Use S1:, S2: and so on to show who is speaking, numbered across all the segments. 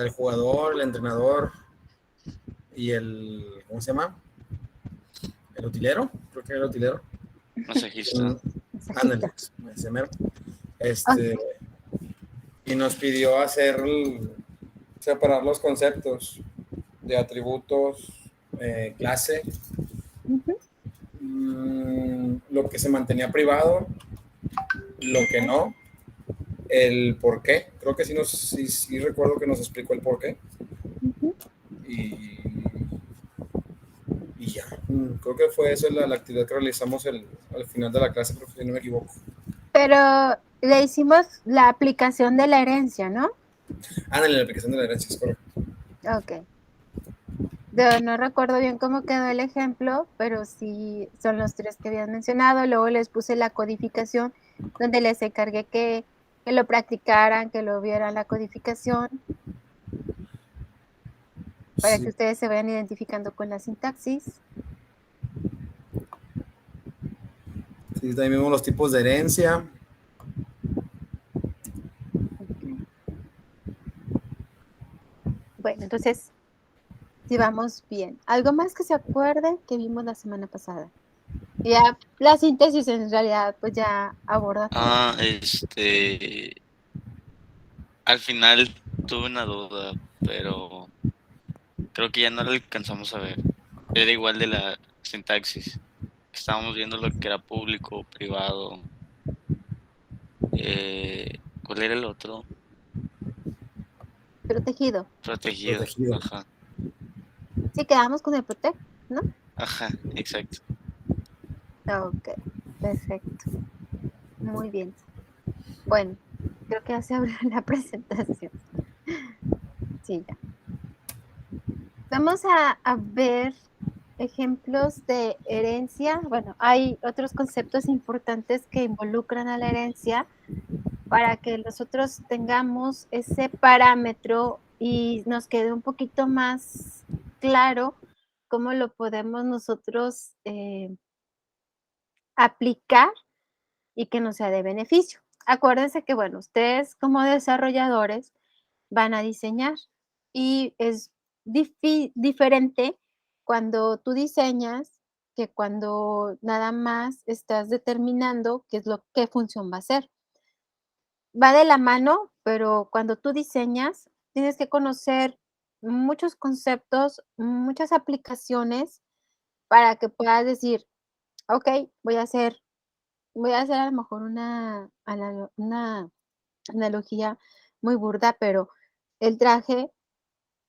S1: del jugador, el entrenador y el, ¿cómo se llama? El utilero, creo que era el utilero.
S2: Masajista.
S1: Ándale, ese mero. Y nos pidió separar los conceptos de atributos, clase, lo que se mantenía privado, lo que no, el por qué. Creo que sí recuerdo que nos explicó el por qué. Y ya, creo que fue esa la actividad que realizamos al final de la clase, creo que si no me equivoco.
S3: Pero le hicimos la aplicación de la herencia, ¿no?
S1: En la aplicación de la herencia, es correcto.
S3: Ok. No recuerdo bien cómo quedó el ejemplo, pero sí son los 3 que habían mencionado. Luego les puse la codificación, donde les encargué que lo practicaran, que lo vieran la codificación, para que ustedes se vayan identificando con la sintaxis.
S1: Sí, también vimos los tipos de herencia.
S3: Okay. Bueno, entonces, si vamos bien. ¿Algo más que se acuerden que vimos la semana pasada? Ya la síntesis en realidad pues ya aborda todo.
S2: Al final tuve una duda, pero creo que ya no la alcanzamos a ver. Era igual de la sintaxis. Estábamos viendo lo que era público, privado. ¿Cuál era el otro?
S3: Protegido.
S2: Protegido. Ajá.
S3: Sí, quedamos con el protect, ¿no?
S2: Ajá, exacto.
S3: Ok, perfecto. Muy bien. Bueno, creo que ya se abrió la presentación. Sí, ya. Vamos a ver ejemplos de herencia. Bueno, hay otros conceptos importantes que involucran a la herencia para que nosotros tengamos ese parámetro y nos quede un poquito más claro cómo lo podemos nosotros aplicar y que nos sea de beneficio. Acuérdense que, bueno, ustedes como desarrolladores van a diseñar y es diferente cuando tú diseñas que cuando nada más estás determinando qué función va a ser. Va de la mano, pero cuando tú diseñas, tienes que conocer muchos conceptos, muchas aplicaciones para que puedas decir, okey, voy a hacer a lo mejor una analogía muy burda, pero el traje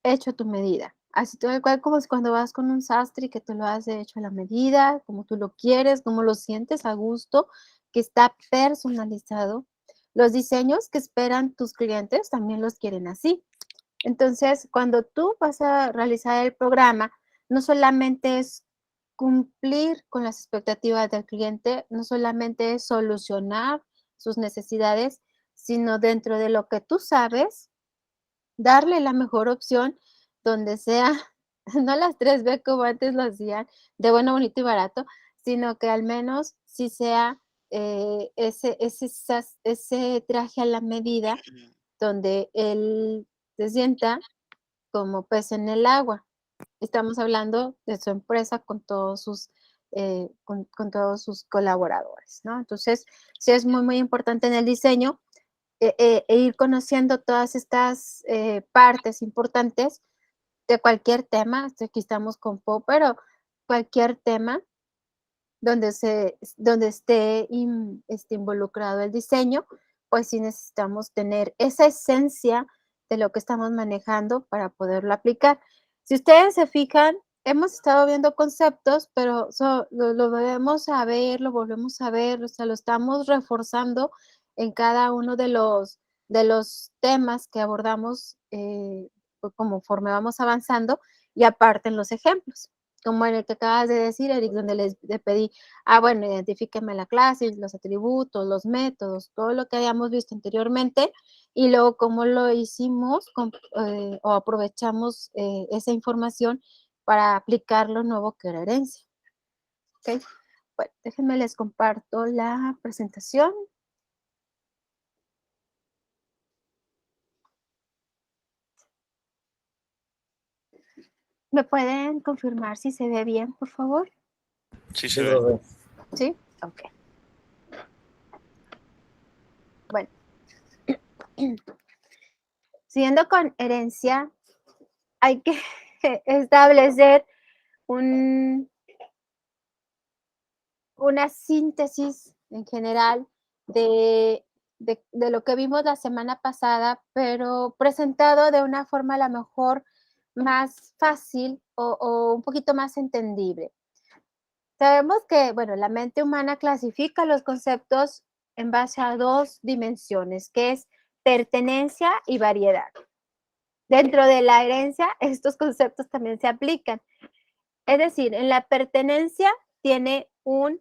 S3: hecho a tu medida. Así tal cual como es cuando vas con un sastre y que te lo hace hecho a la medida, como tú lo quieres, como lo sientes a gusto, que está personalizado. Los diseños que esperan tus clientes también los quieren así. Entonces, cuando tú vas a realizar el programa, no solamente es cumplir con las expectativas del cliente, no solamente es solucionar sus necesidades, sino dentro de lo que tú sabes, darle la mejor opción donde sea, no las 3B como antes lo hacían, de bueno, bonito y barato, sino que al menos sí sea ese traje a la medida donde él se sienta como pez en el agua. Estamos hablando de su empresa con todos con todos sus colaboradores, ¿no? Entonces, sí es muy, muy importante en el diseño ir conociendo todas estas partes importantes de cualquier tema. Aquí estamos con Po, pero cualquier tema donde esté involucrado el diseño, pues sí necesitamos tener esa esencia de lo que estamos manejando para poderlo aplicar. Si ustedes se fijan, hemos estado viendo conceptos, pero lo volvemos a ver, lo volvemos a ver, o sea, lo estamos reforzando en cada uno de los temas que abordamos pues, conforme vamos avanzando y aparte en los ejemplos, como en el que acabas de decir, Eric, donde le pedí, bueno, identifíqueme la clase, los atributos, los métodos, todo lo que habíamos visto anteriormente, y luego cómo lo hicimos o aprovechamos esa información para aplicar lo nuevo que era herencia. ¿Ok? Bueno, déjenme les comparto la presentación. ¿Me pueden confirmar si se ve bien, por favor?
S2: Sí,
S1: Sí,
S2: se ve.
S1: profe.
S3: ¿Sí? Ok. Bueno. Siguiendo con herencia, hay que establecer una síntesis en general de, de lo que vimos la semana pasada, pero presentado de una forma a lo mejor más fácil o un poquito más entendible. Sabemos que, bueno, la mente humana clasifica los conceptos en base a dos dimensiones, que es pertenencia y variedad. Dentro de la herencia, estos conceptos también se aplican. Es decir, en la pertenencia tiene un,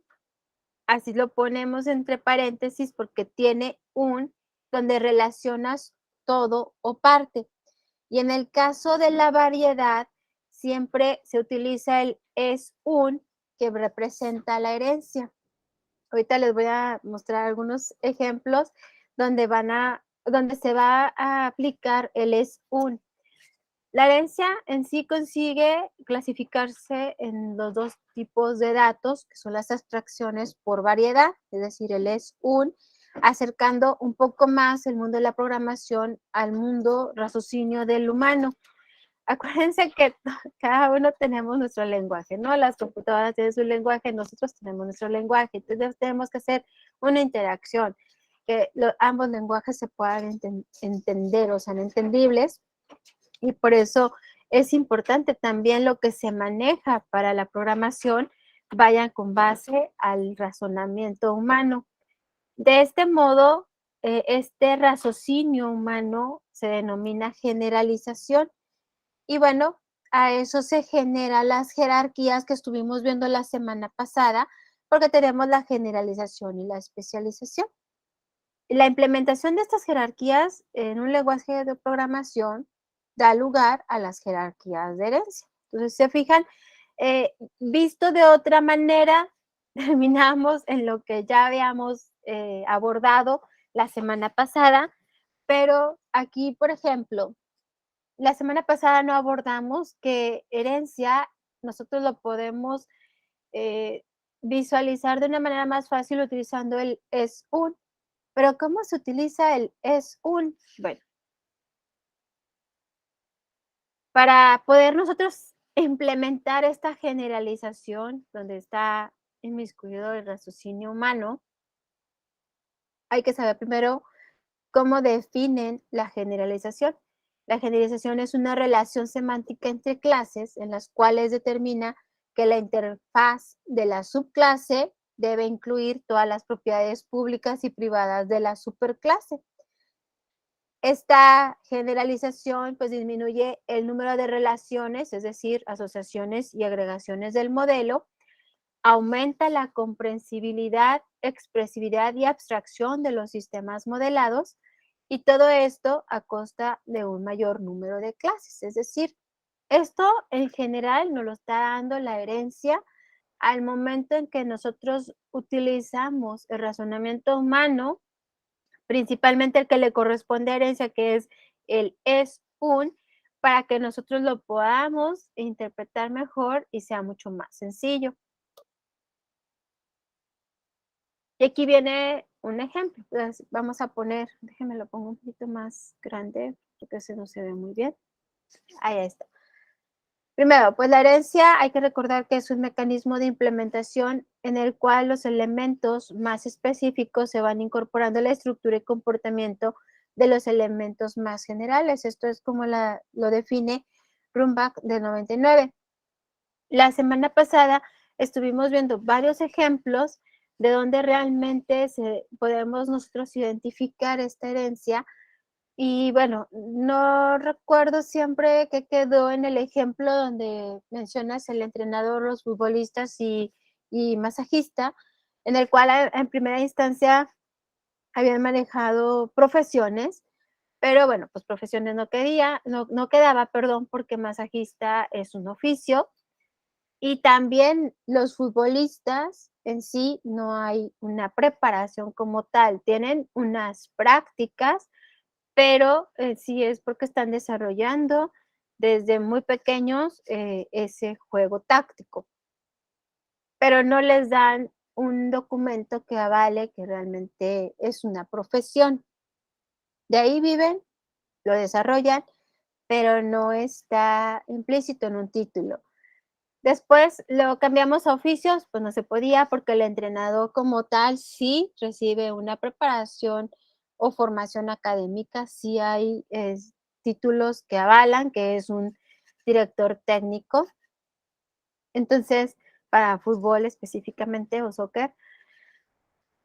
S3: así lo ponemos entre paréntesis porque tiene un, donde relacionas todo o parte. Y en el caso de la variedad, siempre se utiliza el es un, que representa la herencia. Ahorita les voy a mostrar algunos ejemplos donde se va a aplicar el es un. La herencia en sí consigue clasificarse en los dos tipos de datos, que son las abstracciones por variedad, es decir, el es un, acercando un poco más el mundo de la programación al mundo raciocinio del humano. Acuérdense que cada uno tenemos nuestro lenguaje, ¿no? Las computadoras tienen su lenguaje, nosotros tenemos nuestro lenguaje, entonces tenemos que hacer una interacción, que ambos lenguajes se puedan entender o sean entendibles, y por eso es importante también lo que se maneja para la programación vayan con base al razonamiento humano. De este modo, este raciocinio humano se denomina generalización. Y bueno, a eso se generan las jerarquías que estuvimos viendo la semana pasada, porque tenemos la generalización y la especialización. La implementación de estas jerarquías en un lenguaje de programación da lugar a las jerarquías de herencia. Entonces, se fijan, visto de otra manera, terminamos en lo que ya habíamos abordado la semana pasada, pero aquí, por ejemplo, la semana pasada no abordamos que herencia nosotros lo podemos eh, visualizar de una manera más fácil utilizando el es un. Pero ¿cómo se utiliza el es un? Bueno, para poder nosotros implementar esta generalización donde está inmiscuido el raciocinio humano, hay que saber primero cómo definen la generalización. La generalización es una relación semántica entre clases en las cuales determina que la interfaz de la subclase debe incluir todas las propiedades públicas y privadas de la superclase. Esta generalización pues disminuye el número de relaciones, es decir, asociaciones y agregaciones del modelo, aumenta la comprensibilidad, expresividad y abstracción de los sistemas modelados, y todo esto a costa de un mayor número de clases. Es decir, esto en general nos lo está dando la herencia al momento en que nosotros utilizamos el razonamiento humano, principalmente el que le corresponde a herencia, que es el es un, para que nosotros lo podamos interpretar mejor y sea mucho más sencillo. Y aquí viene un ejemplo. Entonces, vamos a poner, déjenme lo pongo un poquito más grande porque ese no se ve muy bien. Ahí está. Primero, pues la herencia hay que recordar que es un mecanismo de implementación en el cual los elementos más específicos se van incorporando a la estructura y comportamiento de los elementos más generales. Esto es como lo define Rumbach de 99. La semana pasada estuvimos viendo varios ejemplos de donde realmente podemos nosotros identificar esta herencia. Y bueno, no recuerdo siempre qué quedó en el ejemplo donde mencionas el entrenador, los futbolistas y masajista, en el cual en primera instancia habían manejado profesiones, pero bueno, pues profesiones no quedaba, perdón, porque masajista es un oficio. Y también los futbolistas en sí no hay una preparación como tal, tienen unas prácticas, pero sí es porque están desarrollando desde muy pequeños ese juego táctico, pero no les dan un documento que avale que realmente es una profesión. De ahí viven, lo desarrollan, pero no está implícito en un título. Después lo cambiamos a oficios, pues no se podía porque el entrenador como tal sí recibe una preparación o formación académica, sí hay títulos que avalan que es un director técnico. Entonces, para fútbol específicamente o soccer,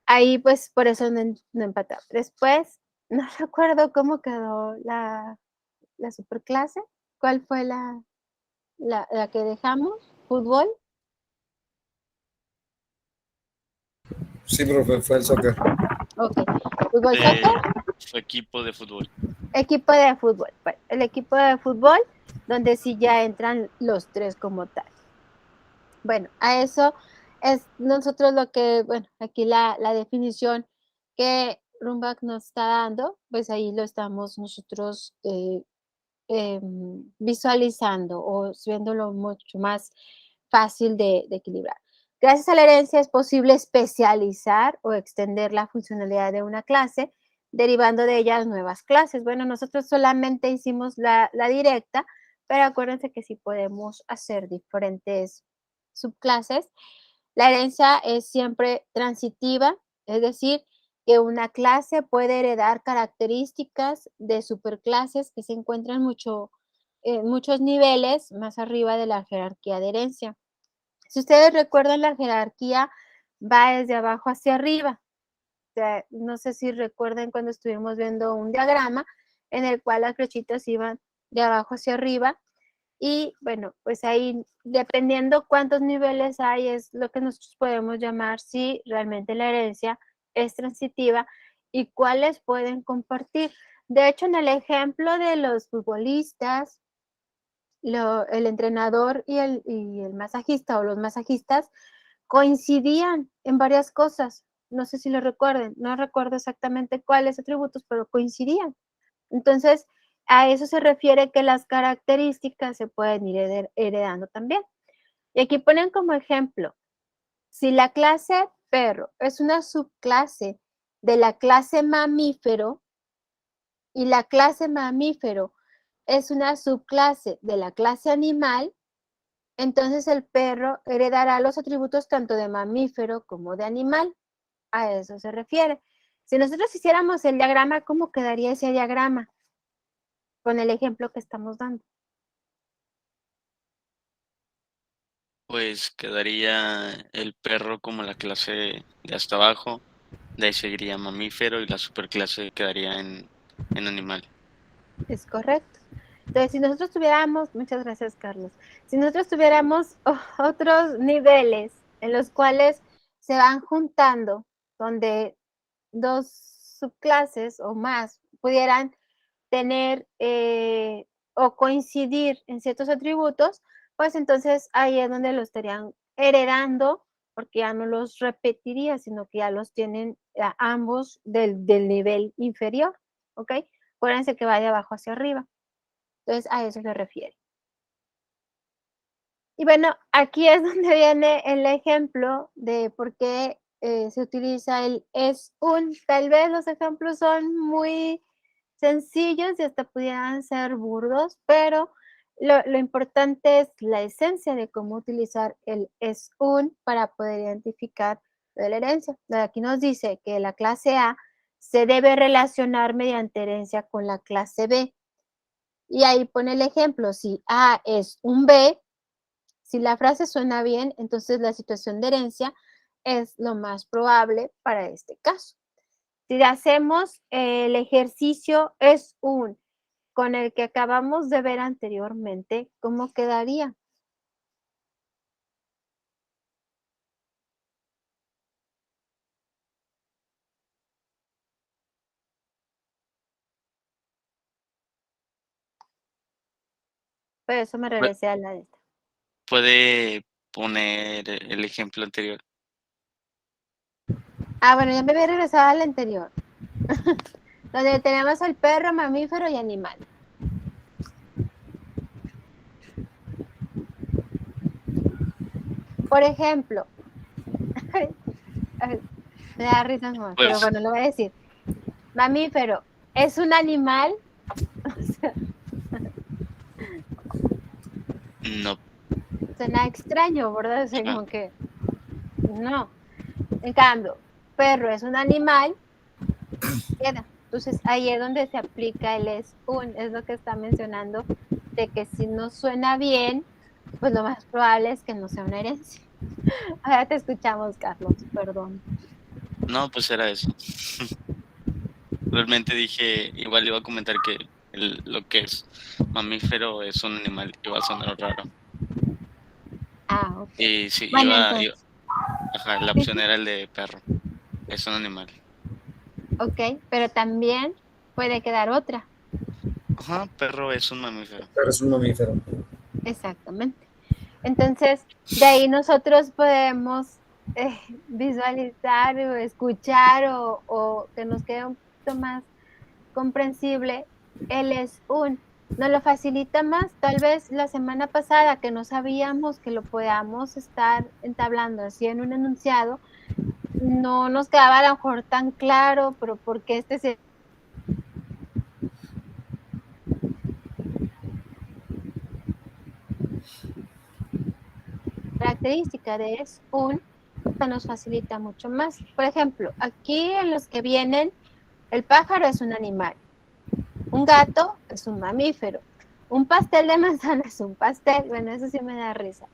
S3: ahí pues por eso no empataba. Después, no recuerdo cómo quedó la superclase, cuál fue la que dejamos, fútbol.
S1: Sí, profe, fue el soccer.
S3: Ok, fútbol,
S2: De
S3: soccer,
S2: su equipo de fútbol.
S3: equipo de fútbol. Bueno, el equipo de fútbol, donde sí ya entran los tres como tal. Bueno, a eso es nosotros lo que, bueno, aquí la definición que Rumbach nos está dando, pues ahí lo estamos nosotros visualizando o viéndolo mucho más fácil de equilibrar. Gracias a la herencia es posible especializar o extender la funcionalidad de una clase, derivando de ellas nuevas clases. Bueno, nosotros solamente hicimos la directa, pero acuérdense que sí podemos hacer diferentes subclases. La herencia es siempre transitiva, es decir, que una clase puede heredar características de superclases que se encuentran en muchos niveles más arriba de la jerarquía de herencia. Si ustedes recuerdan, la jerarquía va desde abajo hacia arriba. O sea, no sé si recuerdan cuando estuvimos viendo un diagrama en el cual las flechitas iban de abajo hacia arriba. Y bueno, pues ahí, dependiendo cuántos niveles hay, es lo que nosotros podemos llamar si realmente la herencia es transitiva y cuáles pueden compartir. De hecho, en el ejemplo de los futbolistas, el entrenador y el masajista o los masajistas coincidían en varias cosas. No sé si lo recuerden, no recuerdo exactamente cuáles atributos, pero coincidían. Entonces, a eso se refiere que las características se pueden ir heredando también. Y aquí ponen como ejemplo, si la clase perro es una subclase de la clase mamífero y la clase mamífero es una subclase de la clase animal, entonces el perro heredará los atributos tanto de mamífero como de animal. A eso se refiere. Si nosotros hiciéramos el diagrama, ¿cómo quedaría ese diagrama? Con el ejemplo que estamos dando.
S2: Pues quedaría el perro como la clase de hasta abajo, de ahí seguiría mamífero y la superclase quedaría en animal.
S3: Es correcto. Entonces, si nosotros tuviéramos, muchas gracias, Carlos, si nosotros tuviéramos otros niveles en los cuales se van juntando, donde dos subclases o más pudieran tener o coincidir en ciertos atributos, pues entonces ahí es donde lo estarían heredando, porque ya no los repetiría, sino que ya los tienen a ambos del nivel inferior, ¿ok? Acuérdense que va de abajo hacia arriba. Entonces, a eso se refiere. Y bueno, aquí es donde viene el ejemplo de por qué se utiliza el es un. Tal vez los ejemplos son muy sencillos y hasta pudieran ser burdos, pero lo importante es la esencia de cómo utilizar el es un para poder identificar la herencia. Aquí nos dice que la clase A se debe relacionar mediante herencia con la clase B. Y ahí pone el ejemplo, si A es un B, si la frase suena bien, entonces la situación de herencia es lo más probable para este caso. Si hacemos el ejercicio es un con el que acabamos de ver anteriormente, ¿cómo quedaría? Por eso me regresé a la de esta.
S2: ¿Puede poner el ejemplo anterior?
S3: Bueno, ya me había regresado al anterior. Donde tenemos al perro, mamífero y animal. Por ejemplo, me da risa, no, pero
S2: Pues
S3: bueno, lo voy a decir. Mamífero, ¿es un animal?
S2: no.
S3: Suena extraño, ¿verdad? O sea,
S2: Ajá.
S3: como que no. En cambio, perro es un animal, queda. Entonces ahí es donde se aplica el es lo que está mencionando, de que si no suena bien, pues lo más probable es que no sea una herencia. Ahora te escuchamos, Carlos, perdón.
S2: No, pues era eso. Realmente dije, igual iba a comentar que lo que es mamífero es un animal, iba a sonar raro.
S3: Ah, ok.
S2: Y sí,
S3: Bueno, entonces,
S2: ajá, la
S3: sí,
S2: opción
S3: sí,
S2: era el de perro, es un animal.
S3: ok, pero también puede quedar otra,
S2: Ajá, perro es un mamífero.
S1: Pero es un mamífero.
S3: exactamente. Entonces, de ahí nosotros podemos visualizar o escuchar o que nos quede un poquito más comprensible, él es un. Nos lo facilita más, tal vez la semana pasada que no sabíamos que lo podamos estar entablando así en un enunciado, no nos quedaba a lo mejor tan claro, pero porque este se característica de es un, se nos facilita mucho más. Por ejemplo, aquí en los que vienen, el pájaro es un animal, un gato es un mamífero, un pastel de manzana es un pastel, bueno, eso sí me da risa.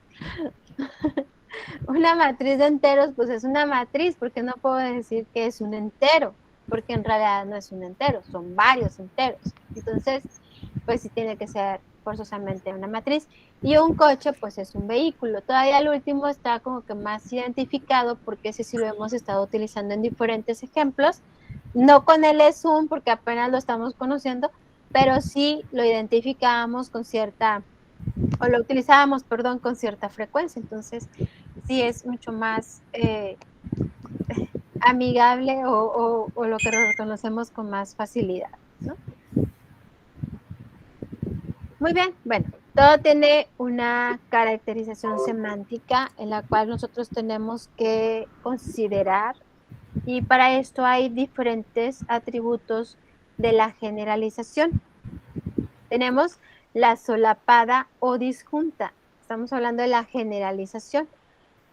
S3: Una matriz de enteros, pues es una matriz, porque no puedo decir que es un entero, porque en realidad no es un entero, son varios enteros. Entonces, pues sí tiene que ser forzosamente una matriz. Y un coche, pues es un vehículo. Todavía el último está como que más identificado, porque ese sí lo hemos estado utilizando en diferentes ejemplos. No con el es un, porque apenas lo estamos conociendo, pero sí lo identificábamos con cierta, o lo utilizábamos, perdón, con cierta frecuencia. Entonces, sí es mucho más amigable o lo que reconocemos con más facilidad, ¿no? Muy bien, bueno, todo tiene una caracterización semántica en la cual nosotros tenemos que considerar y para esto hay diferentes atributos de la generalización. Tenemos la solapada o disjunta. Estamos hablando de la generalización.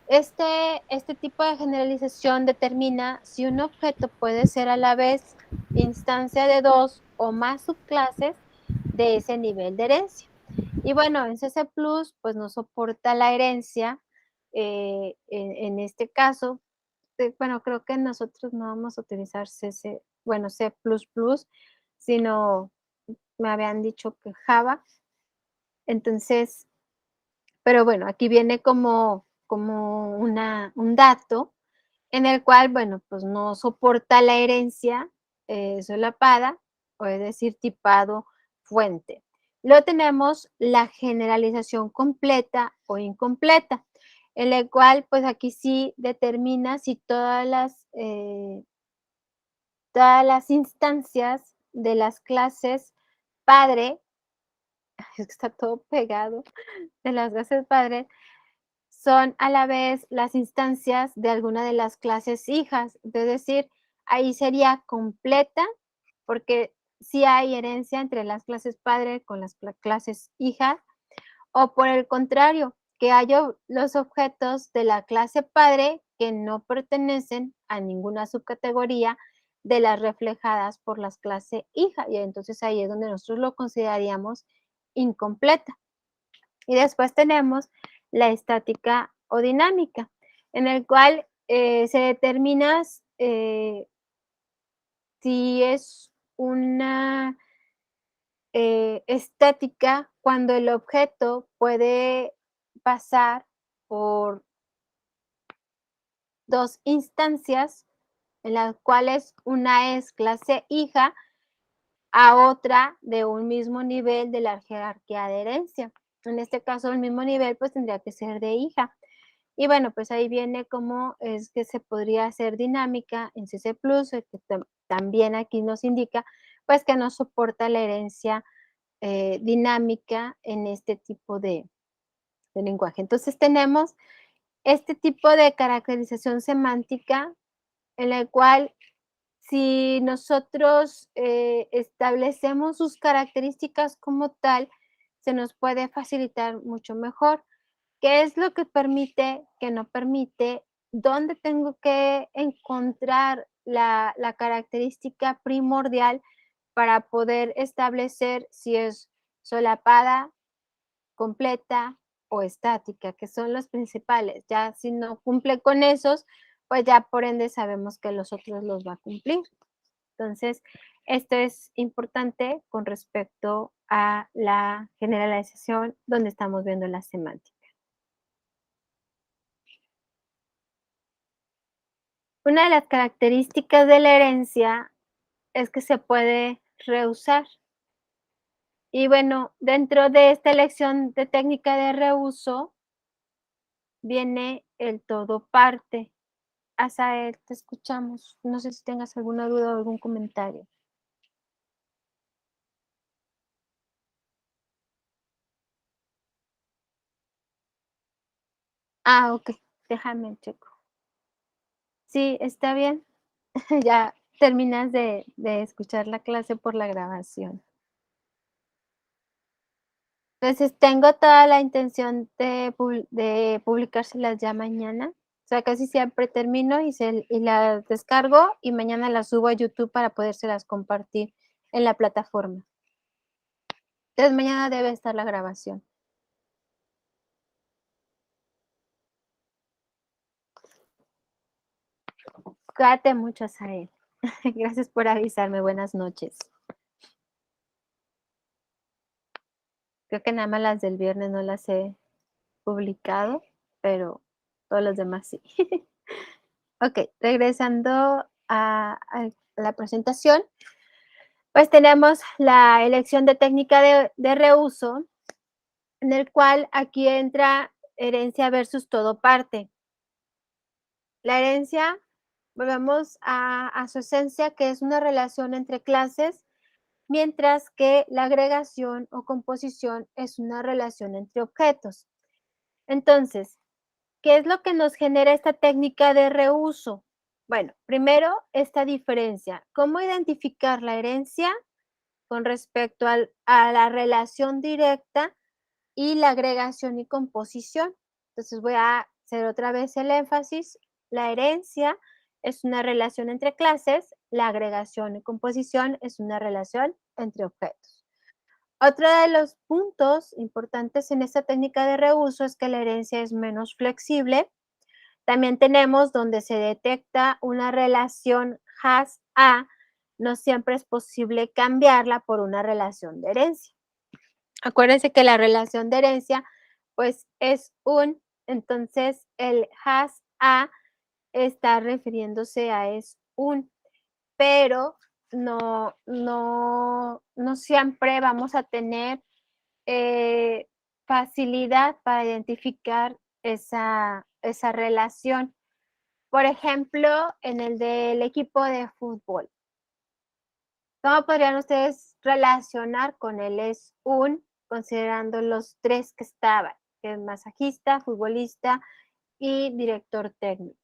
S3: Este tipo de generalización determina si un objeto puede ser a la vez instancia de dos o más subclases de ese nivel de herencia. Y bueno, en CC Plus pues no soporta la herencia. En este caso, bueno, creo que nosotros no vamos a utilizar CC, bueno, C++, sino me habían dicho que Java. Entonces, pero bueno, aquí viene como un dato en el cual, bueno, pues no soporta la herencia solapada, o es decir, tipado fuente. Luego tenemos la generalización completa o incompleta, en el cual, pues aquí sí determina si todas las instancias de las clases padre, es que está todo pegado, de las clases padre, son a la vez las instancias de alguna de las clases hijas, es decir, ahí sería completa, porque sí hay herencia entre las clases padre con las clases hijas, o por el contrario, que haya los objetos de la clase padre que no pertenecen a ninguna subcategoría de las reflejadas por las clases hija, y entonces ahí es donde nosotros lo consideraríamos incompleta. Y después tenemos la estática o dinámica, en el cual se determina si es una estática cuando el objeto puede pasar por dos instancias, en las cuales una es clase hija a otra de un mismo nivel de la jerarquía de herencia. En este caso, el mismo nivel pues tendría que ser de hija. Y bueno, pues ahí viene cómo es que se podría hacer dinámica en CC+, que también aquí nos indica pues que no soporta la herencia dinámica en este tipo de lenguaje. Entonces tenemos este tipo de caracterización semántica en la cual si nosotros establecemos sus características como tal, se nos puede facilitar mucho mejor. ¿Qué es lo que permite, qué no permite? ¿Dónde tengo que encontrar la característica primordial para poder establecer si es solapada, completa o estática, que son los principales? Ya si no cumple con esos, pues ya por ende sabemos que los otros los va a cumplir. Entonces, esto es importante con respecto a la generalización donde estamos viendo la semántica. Una de las características de la herencia es que se puede reusar. Y bueno, dentro de esta elección de técnica de reuso viene el todo parte. Asael, te escuchamos. No sé si tengas alguna duda o algún comentario. Ah, ok. Déjame checo. Sí, está bien. Ya terminas de escuchar la clase por la grabación. Entonces, tengo toda la intención de publicárselas ya mañana. O sea, casi siempre termino y las descargo y mañana las subo a YouTube para podérselas compartir en la plataforma. Entonces, mañana debe estar la grabación. Cuídate mucho, Asael. Gracias por avisarme. Buenas noches. Creo que nada más las del viernes no las he publicado, pero todos los demás sí. Ok, regresando a la presentación, pues tenemos la elección de técnica de reuso, en el cual aquí entra herencia versus todo parte. La herencia, volvemos a su esencia, que es una relación entre clases, mientras que la agregación o composición es una relación entre objetos. Entonces, ¿qué es lo que nos genera esta técnica de reuso? Bueno, primero, esta diferencia. ¿Cómo identificar la herencia con respecto a la relación directa y la agregación y composición? Entonces voy a hacer otra vez el énfasis. La herencia es una relación entre clases, la agregación y composición es una relación entre objetos. Otro de los puntos importantes en esta técnica de reuso es que la herencia es menos flexible. También tenemos donde se detecta una relación has-a, no siempre es posible cambiarla por una relación de herencia. Acuérdense que la relación de herencia, pues es entonces el has-a está refiriéndose a es pero no siempre vamos a tener facilidad para identificar esa relación. Por ejemplo, en el del equipo de fútbol. ¿Cómo podrían ustedes relacionar con el es considerando los tres que estaban, que es masajista, futbolista y director técnico?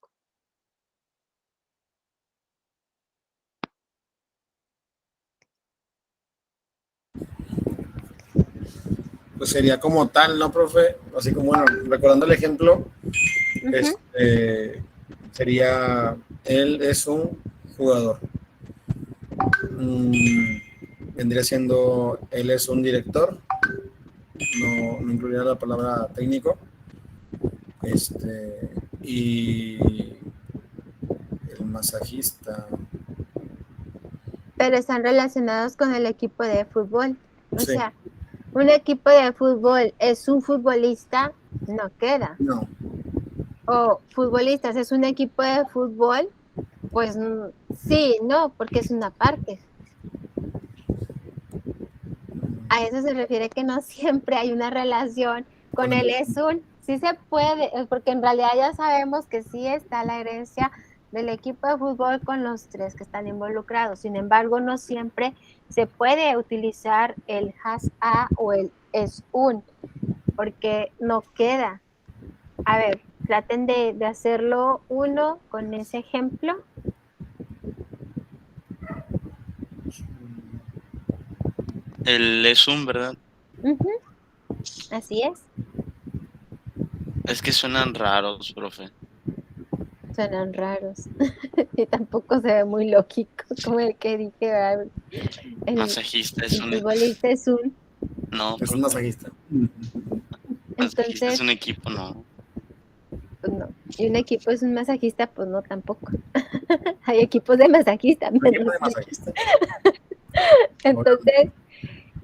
S1: Pues sería como tal, ¿no, profe? Así como, bueno, recordando el ejemplo, sería, él es un jugador. Vendría siendo, él es un director, no incluiría la palabra técnico. Y el masajista.
S3: Pero están relacionados con el equipo de fútbol. O
S1: Sí.
S3: sea, un equipo de fútbol es un futbolista, no queda.
S1: No.
S3: O futbolistas es un equipo de fútbol, pues sí, no, porque es una parte. A eso se refiere que no siempre hay una relación con el es sí se puede, porque en realidad ya sabemos que sí está la herencia del equipo de fútbol con los tres que están involucrados. Sin embargo, no siempre se puede utilizar el has-a o el es porque no queda. A ver, traten de hacerlo uno con ese ejemplo.
S2: El es un, ¿verdad?
S3: Ujú, así es,
S2: Es que suenan raros, profe.
S3: suenan raros y tampoco se ve muy lógico como el que dije, ¿verdad?
S2: Masajista es
S3: El
S2: un...
S3: futbolista es un,
S2: No,
S1: Es un
S2: profe.
S1: masajista.
S2: Masajista es
S3: entonces,
S2: un equipo, no.
S3: pues no. Y un equipo es un masajista, pues no, tampoco. Hay equipos de masajistas,
S1: Un
S3: menos
S1: equipo de
S3: un equipo.
S1: masajista.
S3: Entonces,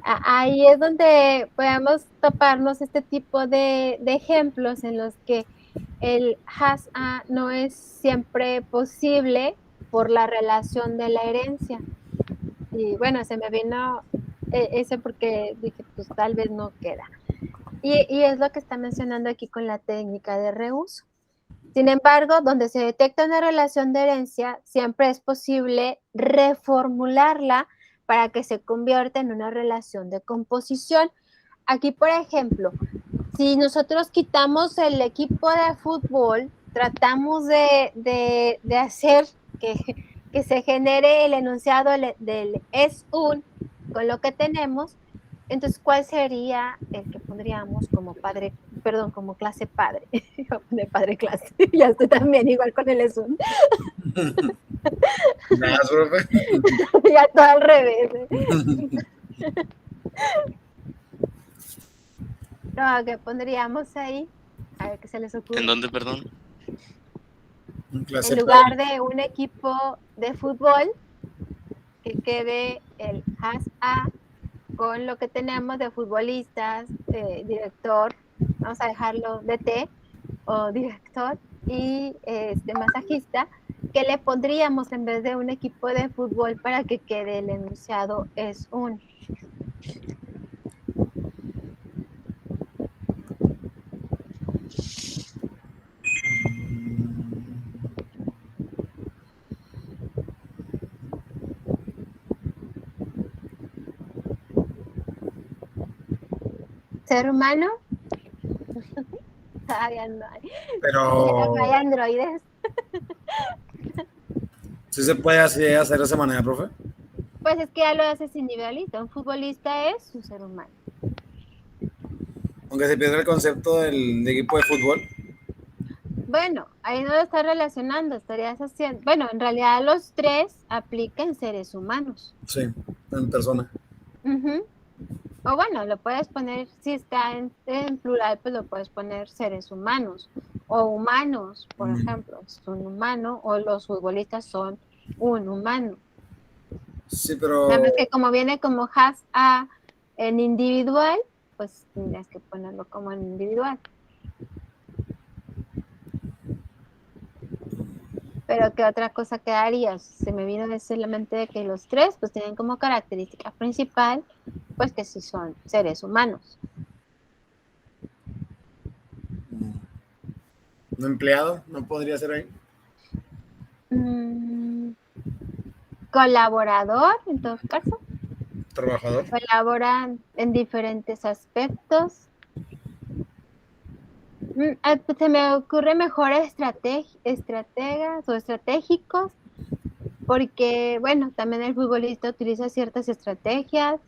S3: ahí es donde podemos toparnos este tipo de ejemplos en los que el has a no es siempre posible por la relación de la herencia. Y bueno, se me vino ese porque dije, pues tal vez no queda. Y es lo que está mencionando aquí con la técnica de reuso. Sin embargo, donde se detecta una relación de herencia, siempre es posible reformularla para que se convierta en una relación de composición. Aquí, por ejemplo, si nosotros quitamos el equipo de fútbol, tratamos de hacer que se genere el enunciado del es un con lo que tenemos, entonces, ¿cuál sería el que pondríamos como padre, perdón, como clase padre? Iba a poner padre clase, ya estoy también igual con el es un,
S1: Nada, profe.
S3: ya todo al revés. No, ¿qué pondríamos ahí? A ver qué se les ocurre.
S2: ¿En dónde, perdón?
S1: Clase
S3: En lugar de un equipo de fútbol, que quede el has a con lo que tenemos de futbolistas, director, vamos a dejarlo DT o director y masajista, ¿qué le pondríamos en vez de un equipo de fútbol para que quede el enunciado es un? ¿Ser humano? Todavía no hay.
S1: Pero
S3: Hay androides.
S1: sí se puede hacer de esa manera, profe.
S3: Pues es que ya lo haces individualista. Un futbolista es un ser humano.
S1: Aunque se pierde el concepto de equipo de fútbol.
S3: Bueno, ahí no lo estás relacionando, estarías haciendo. Bueno, en realidad los tres aplican seres humanos.
S1: Sí, en persona.
S3: Ujú. O bueno, lo puedes poner, si está en plural, pues lo puedes poner seres humanos. O humanos, por ejemplo, es un humano, o los futbolistas son un humano.
S1: Sí,
S3: Nada
S1: pero
S3: más que como viene como has a en individual, pues tendrías que ponerlo como en individual. Pero ¿qué otra cosa quedaría? Se me vino a la mente de que los tres pues tienen como característica principal, pues que sí son seres humanos.
S1: un empleado no podría ser ahí.
S3: Colaborador, en todo caso.
S1: Trabajador.
S3: Colaboran en diferentes aspectos. Pues se me ocurre mejor estrategas o estratégicos, porque, bueno, también el futbolista utiliza ciertas estrategias,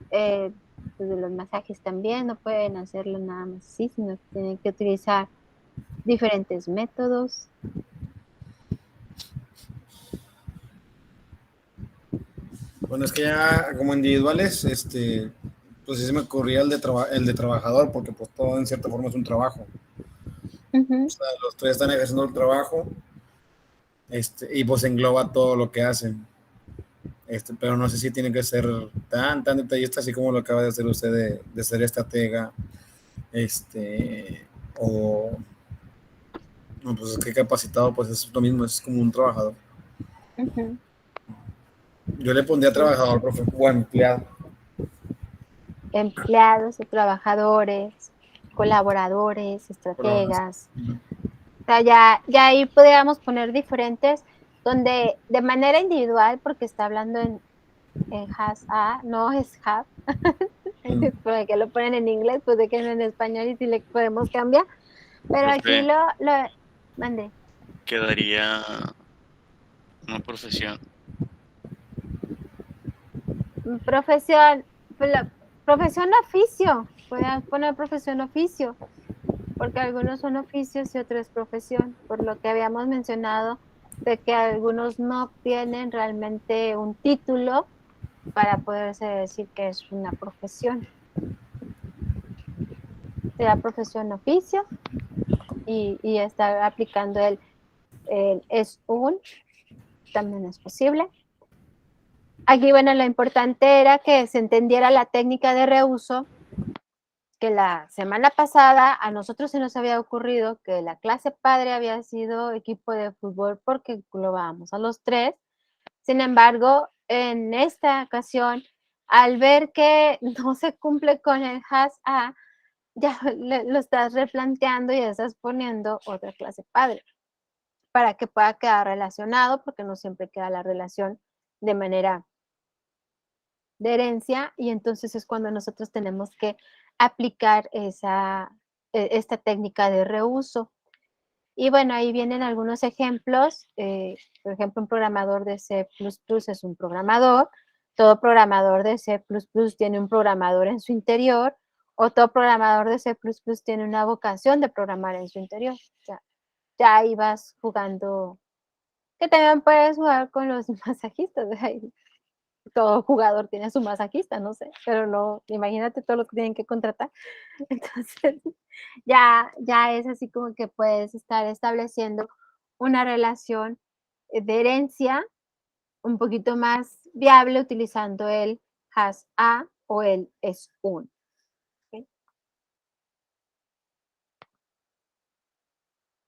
S3: pues de los masajes también, no pueden hacerlo nada más así, sino que tienen que utilizar diferentes métodos.
S1: Bueno, es que ya como individuales, pues sí se me ocurría el de trabajador, porque pues todo en cierta forma es un trabajo. O sea, los tres están ejerciendo el trabajo, y pues engloba todo lo que hacen. Pero no sé si tiene que ser tan detallista así como lo acaba de hacer usted de ser estratega, o no, pues es que capacitado, pues es lo mismo, es como un trabajador. Yo le pondría
S3: Sí.
S1: trabajador, profe, o empleado.
S3: Empleados, trabajadores, colaboradores, estrategas. O sea, ya ahí podríamos poner diferentes, donde de manera individual, porque está hablando en has a, no es have, porque lo ponen en inglés, pues de que en español y si le podemos cambiar. Pero aquí
S2: Profe,
S3: lo mandé.
S2: quedaría una profesión.
S3: Profesión, profesión oficio. Pueden poner profesión oficio, porque algunos son oficios y otros profesión, por lo que habíamos mencionado de que algunos no tienen realmente un título para poderse decir que es una profesión. Sea profesión oficio y estar aplicando el es un, también es posible. Aquí, bueno, lo importante era que se entendiera la técnica de reuso, que la semana pasada a nosotros se nos había ocurrido que la clase padre había sido equipo de fútbol porque englobábamos a los tres. Sin embargo, en esta ocasión, al ver que no se cumple con el has a, ya lo estás replanteando y ya estás poniendo otra clase padre para que pueda quedar relacionado, porque no siempre queda la relación de manera de herencia, y entonces es cuando nosotros tenemos que aplicar esta técnica de reuso. Y bueno, ahí vienen algunos ejemplos. Por ejemplo, un programador de C++ es un programador. Todo programador de C++ tiene un programador en su interior, o todo programador de C++ tiene una vocación de programar en su interior. O sea, ya ahí vas jugando, que también puedes jugar con los masajistas. Todo jugador tiene su masajista, no sé, pero no, imagínate todo lo que tienen que contratar. Entonces, ya es así como que puedes estar estableciendo una relación de herencia un poquito más viable utilizando el has a o el es un. ¿Okay?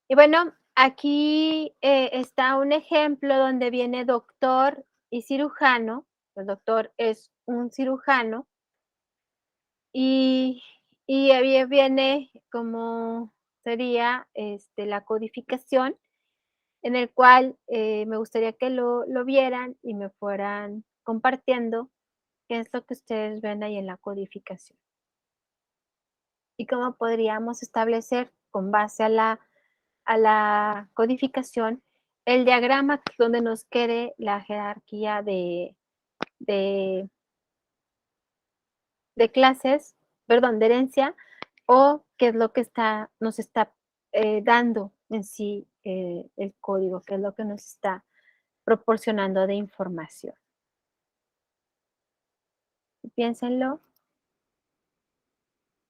S3: Y bueno, aquí está un ejemplo donde viene doctor y cirujano. El doctor es un cirujano y, y ahí viene como sería la codificación, en el cual me gustaría que lo vieran y me fueran compartiendo qué es lo que ustedes ven ahí en la codificación y cómo podríamos establecer con base a la codificación el diagrama donde nos quede la jerarquía de, de clases, perdón, de herencia, o qué es lo que nos está dando en sí el código, qué es lo que nos está proporcionando de información. Piénsenlo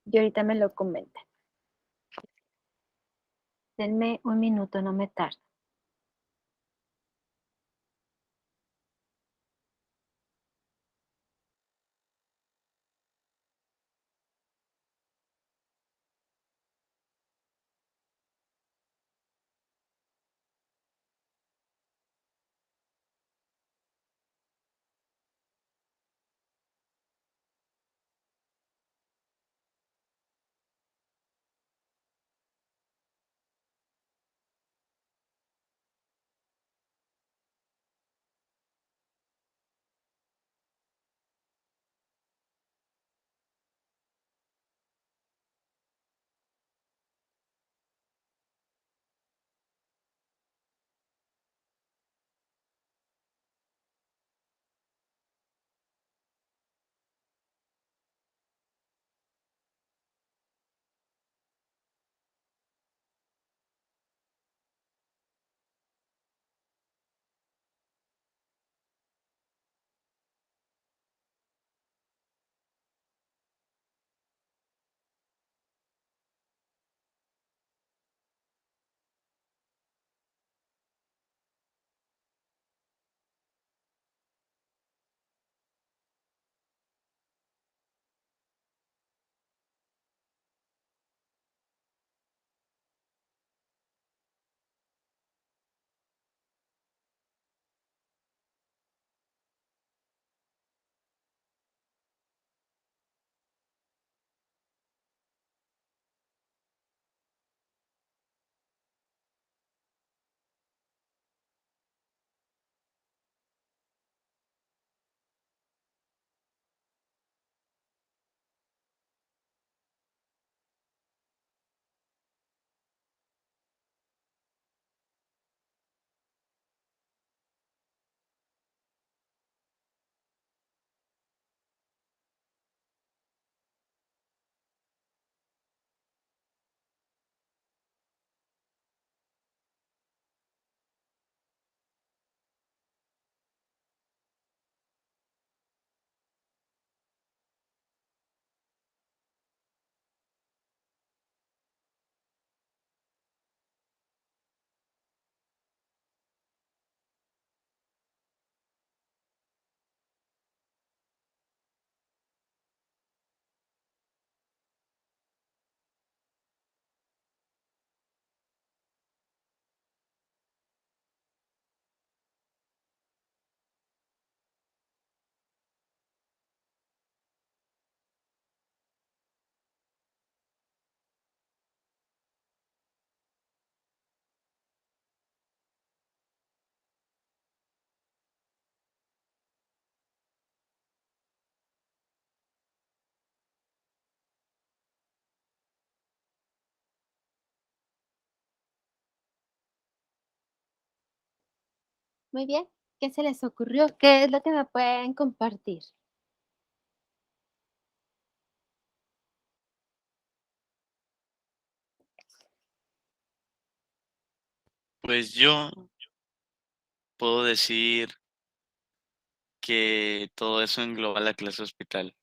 S3: y ahorita me lo comentan. Denme un minuto, no me tardo. Muy bien. ¿Qué se les ocurrió? ¿Qué es lo que me pueden compartir?
S2: Pues yo puedo decir que todo eso engloba la clase hospital.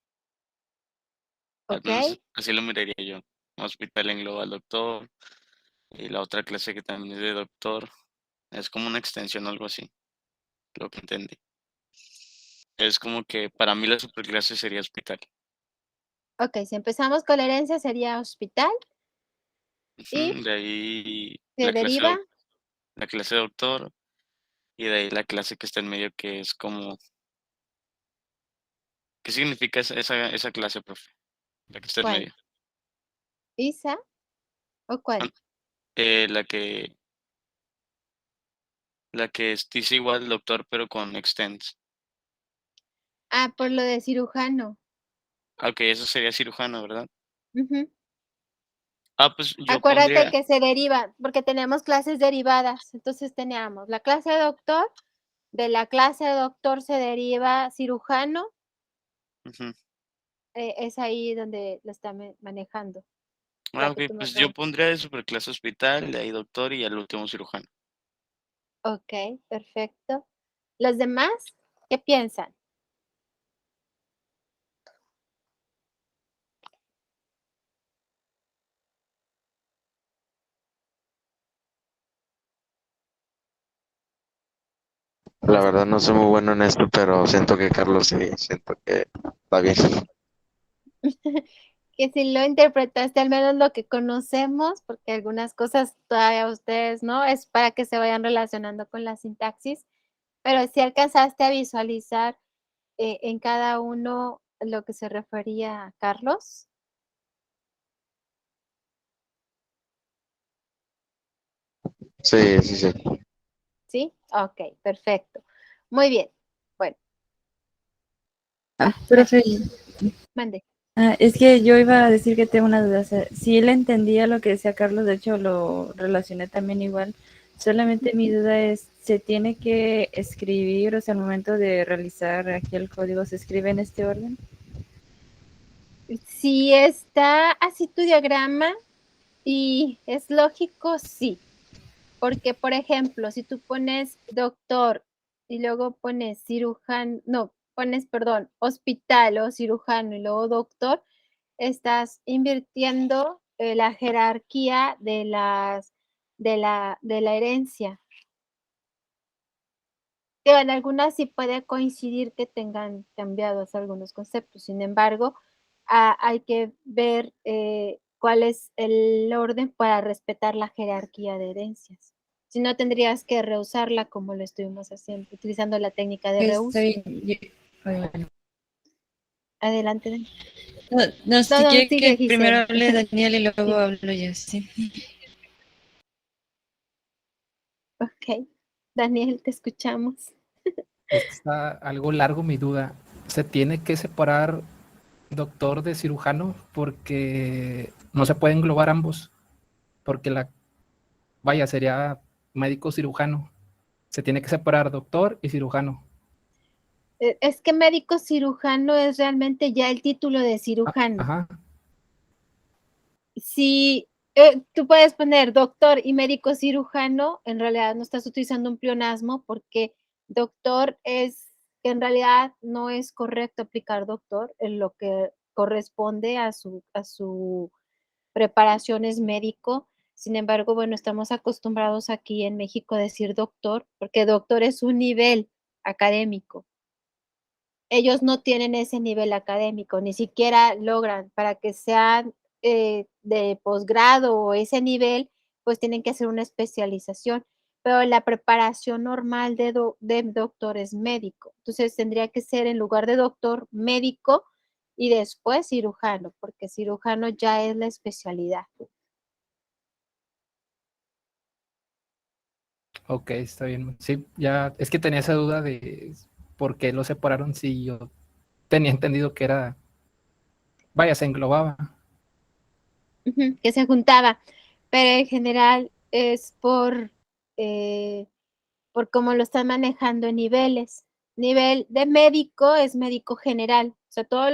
S2: Al
S3: ¿Ok?
S2: menos así lo miraría yo. Hospital engloba al doctor y la otra clase que también es de doctor es como una extensión o algo así, lo que entendí. Es como que para mí la superclase sería hospital.
S3: Ok, si empezamos con la herencia sería hospital y
S2: Ujú, de ahí
S3: se deriva.
S2: la clase de doctor y de ahí la clase que está en medio que es como, ¿qué significa esa clase, profe? La que está en
S3: ¿Cuál?
S2: medio.
S3: ¿Isa o
S2: Ah,
S3: cuál?
S2: la dice igual doctor pero con extends.
S3: Ah, por lo de cirujano.
S2: Ah, ok, eso sería cirujano, ¿verdad?
S3: Ujú.
S2: Ah, pues yo
S3: Acuérdate
S2: pondría,
S3: que se deriva, porque tenemos clases derivadas. Entonces teníamos la clase de doctor, de la clase de doctor se deriva cirujano,
S2: ujú.
S3: es ahí donde lo está manejando,
S2: Ah,
S3: la
S2: ok,
S3: que tú me
S2: pues yo
S3: preguntas.
S2: pondría de superclase hospital, de ahí doctor y al último cirujano.
S3: Ok, perfecto. ¿Los demás qué piensan?
S4: La verdad no soy muy bueno en esto, pero siento que Carlos sí, siento que está bien.
S3: Que si lo interpretaste al menos lo que conocemos, porque algunas cosas todavía ustedes, ¿no? Es para que se vayan relacionando con la sintaxis, pero si alcanzaste a visualizar en cada uno lo que se refería a Carlos,
S4: Sí, sí, sí.
S3: ¿sí? Ok, perfecto. Muy bien. Bueno,
S5: Profe,
S3: mande.
S5: es que yo iba a decir que tengo una duda. O sea, si él entendía lo que decía Carlos, de hecho lo relacioné también igual. Solamente mi duda es, ¿se tiene que escribir, o sea, al momento de realizar aquí el código, se escribe en este orden?
S3: Si está así tu diagrama y es lógico, sí. Porque, por ejemplo, si tú pones doctor y luego pones cirujano, no, pones, perdón, hospital o cirujano y luego doctor, estás invirtiendo la jerarquía de la herencia. Digo, en algunas sí puede coincidir que tengan cambiados algunos conceptos, sin embargo, hay que ver cuál es el orden para respetar la jerarquía de herencias. Si no, tendrías que reusarla como lo estuvimos haciendo, utilizando la técnica de
S5: Está
S3: reus.
S5: bien. Bueno.
S3: Adelante, Dani.
S5: No, no,
S3: No,
S5: si
S3: no,
S5: quiere
S3: sigue,
S5: que primero
S3: Giselle.
S5: hable Daniel y luego
S3: Dime.
S5: hablo yo, sí.
S3: Ok. Daniel, te escuchamos.
S6: Es que está algo largo mi duda. ¿Se tiene que separar doctor de cirujano? Porque no se puede englobar ambos. Porque vaya, sería médico cirujano. Se tiene que separar doctor y cirujano.
S3: Es que médico cirujano es realmente ya el título de cirujano.
S6: Ajá.
S3: Si tú puedes poner doctor y médico cirujano, en realidad no estás utilizando un pleonasmo porque doctor es, que en realidad no es correcto aplicar doctor, en lo que corresponde a su preparación es médico. Sin embargo, bueno, estamos acostumbrados aquí en México a decir doctor, porque doctor es un nivel académico. Ellos no tienen ese nivel académico, ni siquiera logran para que sean de posgrado o ese nivel, pues tienen que hacer una especialización, pero la preparación normal de doctor es médico. Entonces tendría que ser en lugar de doctor, médico y después cirujano, porque cirujano ya es la especialidad.
S6: Ok, está bien. Sí, ya es que tenía esa duda de por qué lo separaron si yo tenía entendido que era, vaya, se englobaba.
S3: Ujú, que se juntaba, pero en general es por por cómo lo están manejando en niveles. Nivel de médico es médico general, o sea, todos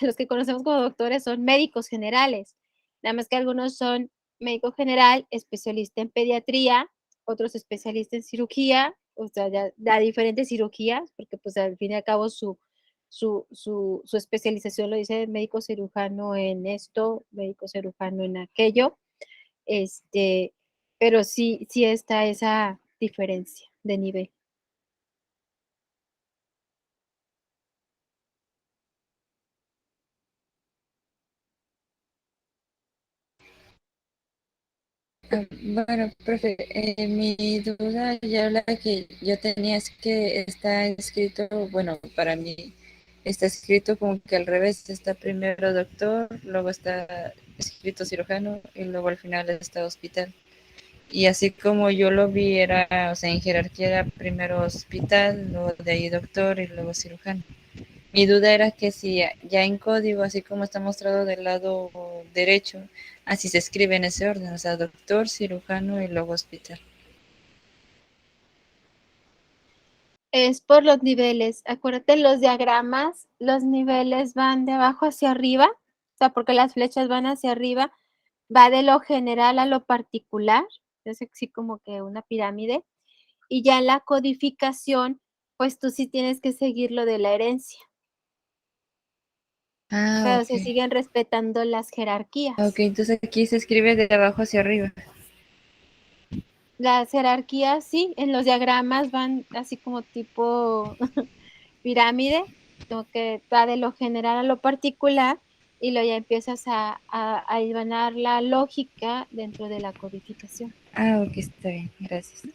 S3: los que conocemos como doctores son médicos generales, nada más que algunos son médico general, especialista en pediatría, otros especialistas en cirugía, o sea, ya diferentes cirugías, porque pues al fin y al cabo su especialización lo dice médico cirujano en esto, médico cirujano en aquello, pero sí está esa diferencia de nivel.
S5: Bueno, profe, mi duda ya la que yo tenía es que está escrito, bueno, para mí está escrito como que al revés, está primero doctor, luego está escrito cirujano y luego al final está hospital. Y así como yo lo vi, era, o sea, en jerarquía era primero hospital, luego de ahí doctor y luego cirujano. Mi duda era que si ya en código, así como está mostrado del lado derecho, así se escribe en ese orden, o sea, doctor, cirujano y luego hospital.
S3: Es por los niveles. Acuérdate, los diagramas, los niveles van de abajo hacia arriba, o sea, porque las flechas van hacia arriba, va de lo general a lo particular, es así como que una pirámide, y ya en la codificación, pues tú sí tienes que seguir lo de la herencia.
S5: Ah,
S3: Pero se
S5: ok.
S3: siguen respetando las jerarquías.
S5: Ok, entonces aquí se escribe de abajo hacia arriba.
S3: Las jerarquías, sí, en los diagramas van así como tipo pirámide, como que va de lo general a lo particular y luego ya empiezas a hilvanar la lógica dentro de la codificación.
S5: Ah, ok, está bien, gracias.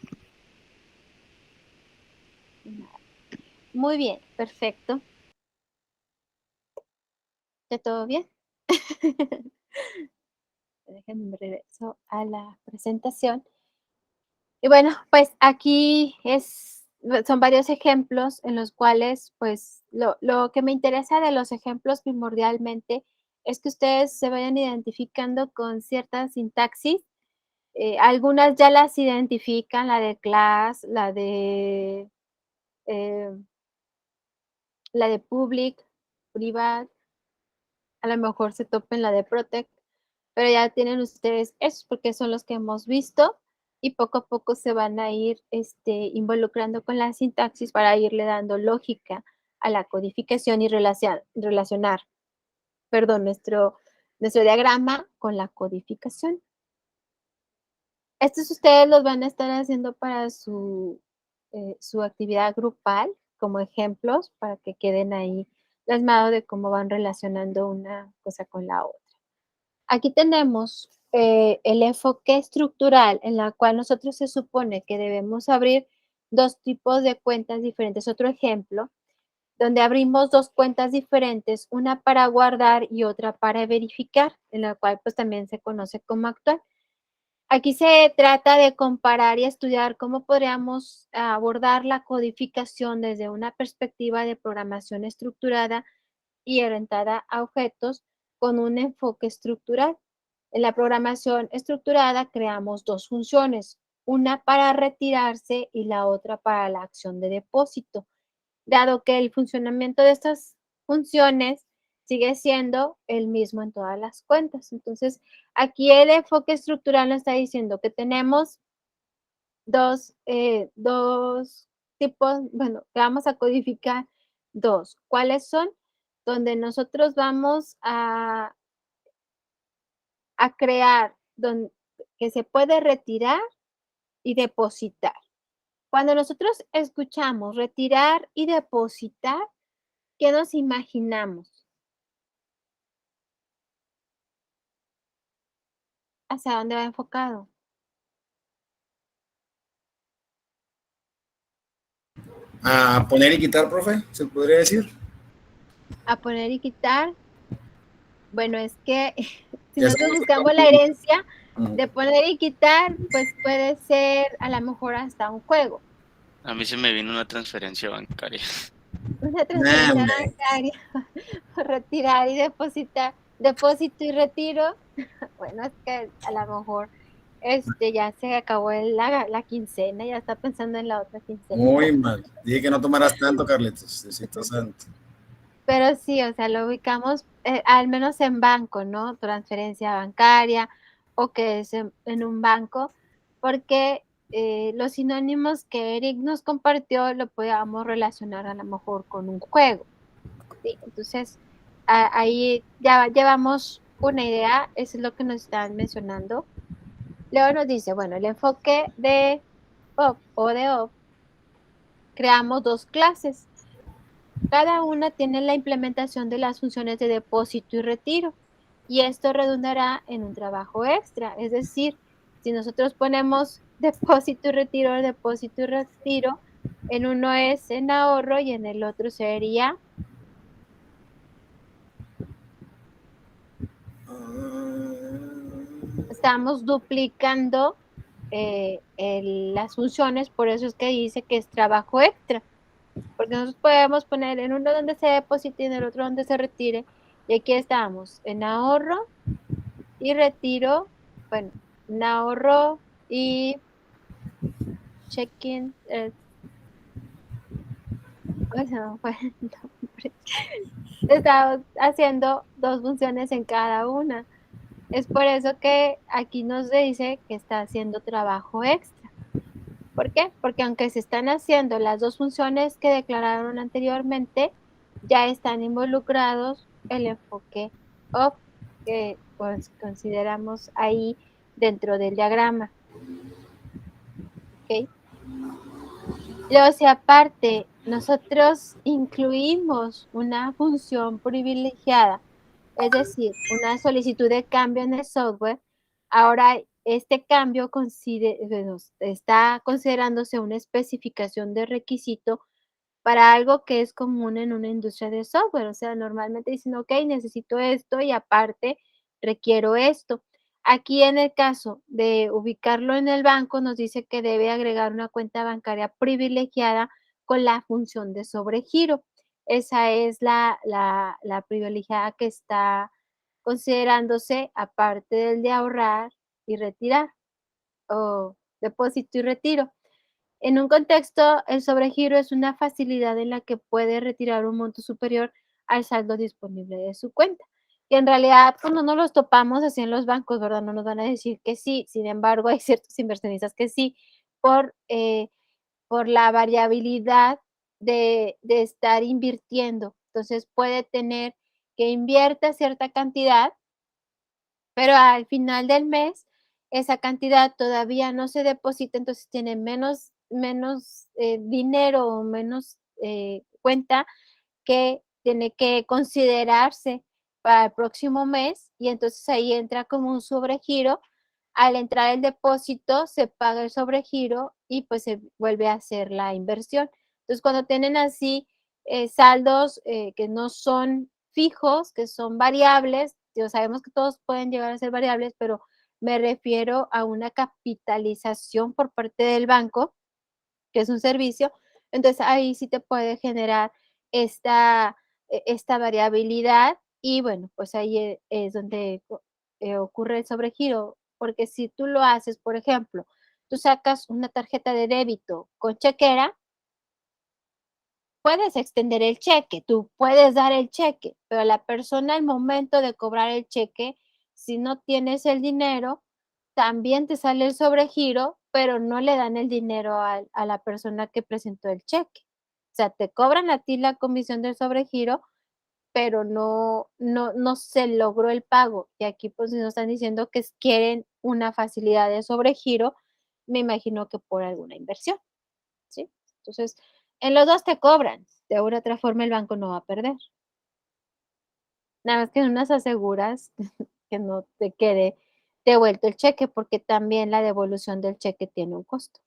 S3: Muy bien, perfecto. ¿Ya todo bien? Déjenme regreso a la presentación. Y bueno, pues aquí son varios ejemplos en los cuales, pues, lo que me interesa de los ejemplos primordialmente es que ustedes se vayan identificando con cierta sintaxis. Algunas ya las identifican, la de class, eh, la de public, private, a lo mejor se topen la de protect, pero ya tienen ustedes esos porque son los que hemos visto y poco a poco se van a ir involucrando con la sintaxis para irle dando lógica a la codificación y relacionar, perdón, nuestro diagrama con la codificación. Estos ustedes los van a estar haciendo para su actividad grupal como ejemplos para que queden ahí plasmados de cómo van relacionando una cosa con la otra. Aquí tenemos el enfoque estructural en la cual nosotros se supone que debemos abrir dos tipos de cuentas diferentes. Otro ejemplo, donde abrimos dos cuentas diferentes, una para guardar y otra para verificar, en la cual pues también se conoce como actual. Aquí se trata de comparar y estudiar cómo podríamos abordar la codificación desde una perspectiva de programación estructurada y orientada a objetos con un enfoque estructural. En la programación estructurada creamos dos funciones, una para retirarse y la otra para la acción de depósito, dado que el funcionamiento de estas funciones sigue siendo el mismo en todas las cuentas. Entonces, aquí el enfoque estructural nos está diciendo que tenemos dos tipos, bueno, que vamos a codificar dos. ¿Cuáles son? Donde nosotros vamos a crear que se puede retirar y depositar. Cuando nosotros escuchamos retirar y depositar, ¿qué nos imaginamos? ¿Hacia dónde va enfocado?
S1: A poner y quitar, profe, se podría decir.
S3: A poner y quitar. Bueno, es que si
S1: Ya
S3: nosotros
S1: sabemos que
S3: buscamos la herencia de poner y quitar, pues puede ser a lo mejor hasta un juego.
S2: A mí se me vino una transferencia bancaria.
S3: Una transferencia
S1: hombre.
S3: bancaria, retirar y depositar, depósito y retiro. Bueno, es que a lo mejor Ya se acabó la quincena, ya está pensando en la otra quincena.
S1: Muy mal. Dije que no tomaras tanto, Carlitos. Diosito santo.
S3: Pero sí, o sea, lo ubicamos al menos en banco, ¿no? Transferencia bancaria o que es en un banco, porque los sinónimos que Eric nos compartió lo podíamos relacionar a lo mejor con un juego, ¿sí? Entonces, ahí ya llevamos una idea, eso es lo que nos están mencionando. Luego nos dice, bueno, el enfoque de OP o de OP, creamos 2 clases. Cada una tiene la implementación de las funciones de depósito y retiro, y esto redundará en un trabajo extra. Es decir, si nosotros ponemos depósito y retiro, en uno es en ahorro y en el otro sería, estamos duplicando las funciones, por eso es que dice que es trabajo extra. Porque nosotros podemos poner en uno donde se deposite y en el otro donde se retire. Y aquí estamos, en ahorro y retiro, bueno, en ahorro y check-in, ¿cómo se llama? Fue el nombre. Estamos haciendo 2 funciones en cada una. Es por eso que aquí nos dice que está haciendo trabajo extra. ¿Por qué? Porque aunque se están haciendo las 2 funciones que declararon anteriormente, ya están involucrados el enfoque OP que pues, consideramos ahí dentro del diagrama. ¿Ok? Luego, si aparte nosotros incluimos una función privilegiada, es decir, una solicitud de cambio en el software, ahora este cambio está considerándose una especificación de requisito para algo que es común en una industria de software. O sea, normalmente dicen, ok, necesito esto y aparte requiero esto. Aquí en el caso de ubicarlo en el banco, nos dice que debe agregar una cuenta bancaria privilegiada con la función de sobregiro. Esa es la privilegiada que está considerándose aparte del de ahorrar y retirar o depósito y retiro. En un contexto, el sobregiro es una facilidad en la que puede retirar un monto superior al saldo disponible de su cuenta. Y en realidad, pues no nos los topamos así en los bancos, ¿verdad? No nos van a decir que sí. Sin embargo, hay ciertos inversionistas que sí, por, eh, por la variabilidad de estar invirtiendo. Entonces puede tener que invierta cierta cantidad, pero al final del mes esa cantidad todavía no se deposita, entonces tiene menos dinero o menos cuenta que tiene que considerarse para el próximo mes y entonces ahí entra como un sobregiro. Al entrar el depósito se paga el sobregiro y pues se vuelve a hacer la inversión. Entonces cuando tienen así saldos que no son fijos, que son variables, sabemos que todos pueden llegar a ser variables, pero me refiero a una capitalización por parte del banco, que es un servicio, entonces ahí sí te puede generar esta, esta variabilidad y bueno, pues ahí es donde ocurre el sobregiro, porque si tú lo haces, por ejemplo, tú sacas una tarjeta de débito con chequera, puedes extender el cheque, tú puedes dar el cheque, pero la persona al momento de cobrar el cheque, si no tienes el dinero, también te sale el sobregiro, pero no le dan el dinero a la persona que presentó el cheque. O sea, te cobran a ti la comisión del sobregiro, pero no se logró el pago. Y aquí, pues, nos están diciendo que quieren una facilidad de sobregiro, me imagino que por alguna inversión, ¿sí? Entonces, en los 2 te cobran, de una u otra forma el banco no va a perder. Nada más que en unas aseguras que no te quede devuelto el cheque, porque también la devolución del cheque tiene un costo.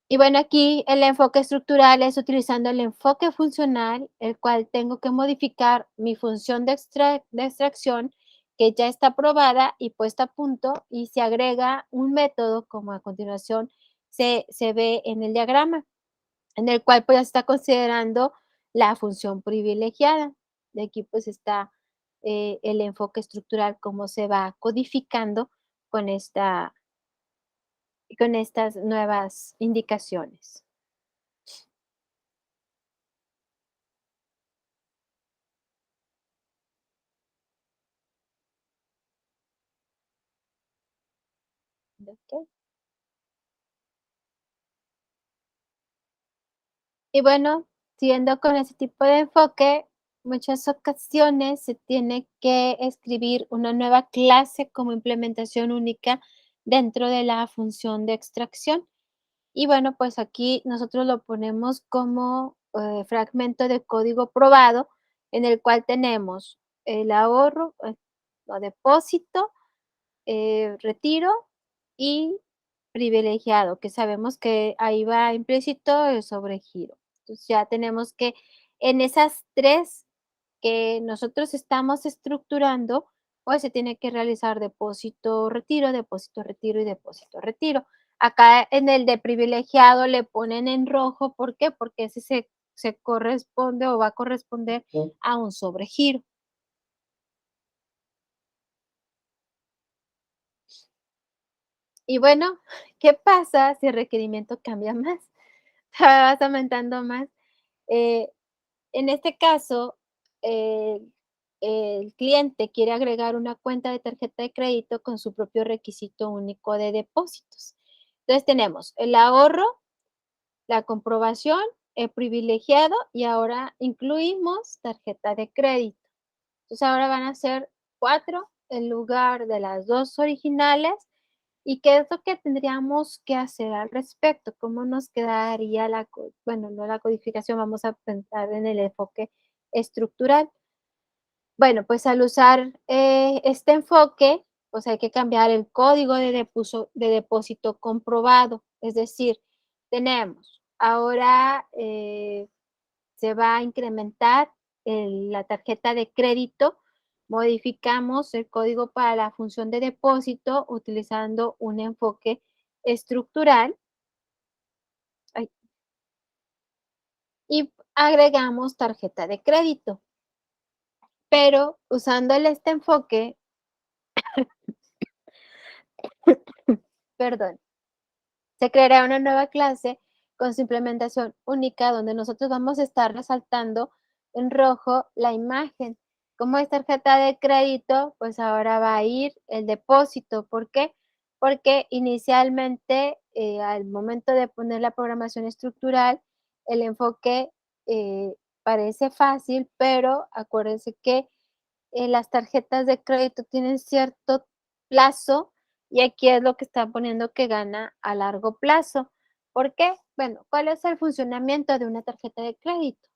S3: Y bueno, aquí el enfoque estructural es utilizando el enfoque funcional, el cual tengo que modificar mi función de extracción que ya está aprobada y puesta a punto y se agrega un método como a continuación se ve en el diagrama, en el cual pues ya está considerando la función privilegiada. De aquí pues está el enfoque estructural, cómo se va codificando con con estas nuevas indicaciones. ¿Ok? Y bueno, siguiendo con ese tipo de enfoque, muchas ocasiones se tiene que escribir una nueva clase como implementación única dentro de la función de extracción. Y bueno, pues aquí nosotros lo ponemos como fragmento de código probado, en el cual tenemos el ahorro o depósito, retiro y privilegiado, que sabemos que ahí va implícito el sobregiro. Entonces ya tenemos que en esas tres que nosotros estamos estructurando, pues se tiene que realizar depósito, retiro y depósito, retiro. Acá en el de privilegiado le ponen en rojo, ¿por qué? Porque ese se corresponde o va a corresponder a un sobregiro. Y bueno, ¿qué pasa si el requerimiento cambia más? Vas aumentando más. Eh, en este caso, el cliente quiere agregar una cuenta de tarjeta de crédito con su propio requisito único de depósitos. Entonces tenemos el ahorro, la comprobación, el privilegiado y ahora incluimos tarjeta de crédito. Entonces ahora van a ser 4 en lugar de las 2 originales. ¿Y qué es lo que tendríamos que hacer al respecto? ¿Cómo nos quedaría bueno, no la codificación, vamos a pensar en el enfoque estructural? Bueno, pues al usar este enfoque, pues hay que cambiar el código de depósito comprobado. Es decir, tenemos ahora se va a incrementar la tarjeta de crédito. Modificamos el código para la función de depósito utilizando un enfoque estructural ay, y agregamos tarjeta de crédito. Pero usando este enfoque, perdón, se creará una nueva clase con su implementación única donde nosotros vamos a estar resaltando en rojo la imagen. Como es tarjeta de crédito, pues ahora va a ir el depósito. ¿Por qué? Porque inicialmente, al momento de poner la programación estructural, el enfoque parece fácil, pero acuérdense que las tarjetas de crédito tienen cierto plazo y aquí es lo que están poniendo que gana a largo plazo. ¿Por qué? Bueno, ¿cuál es el funcionamiento de una tarjeta de crédito?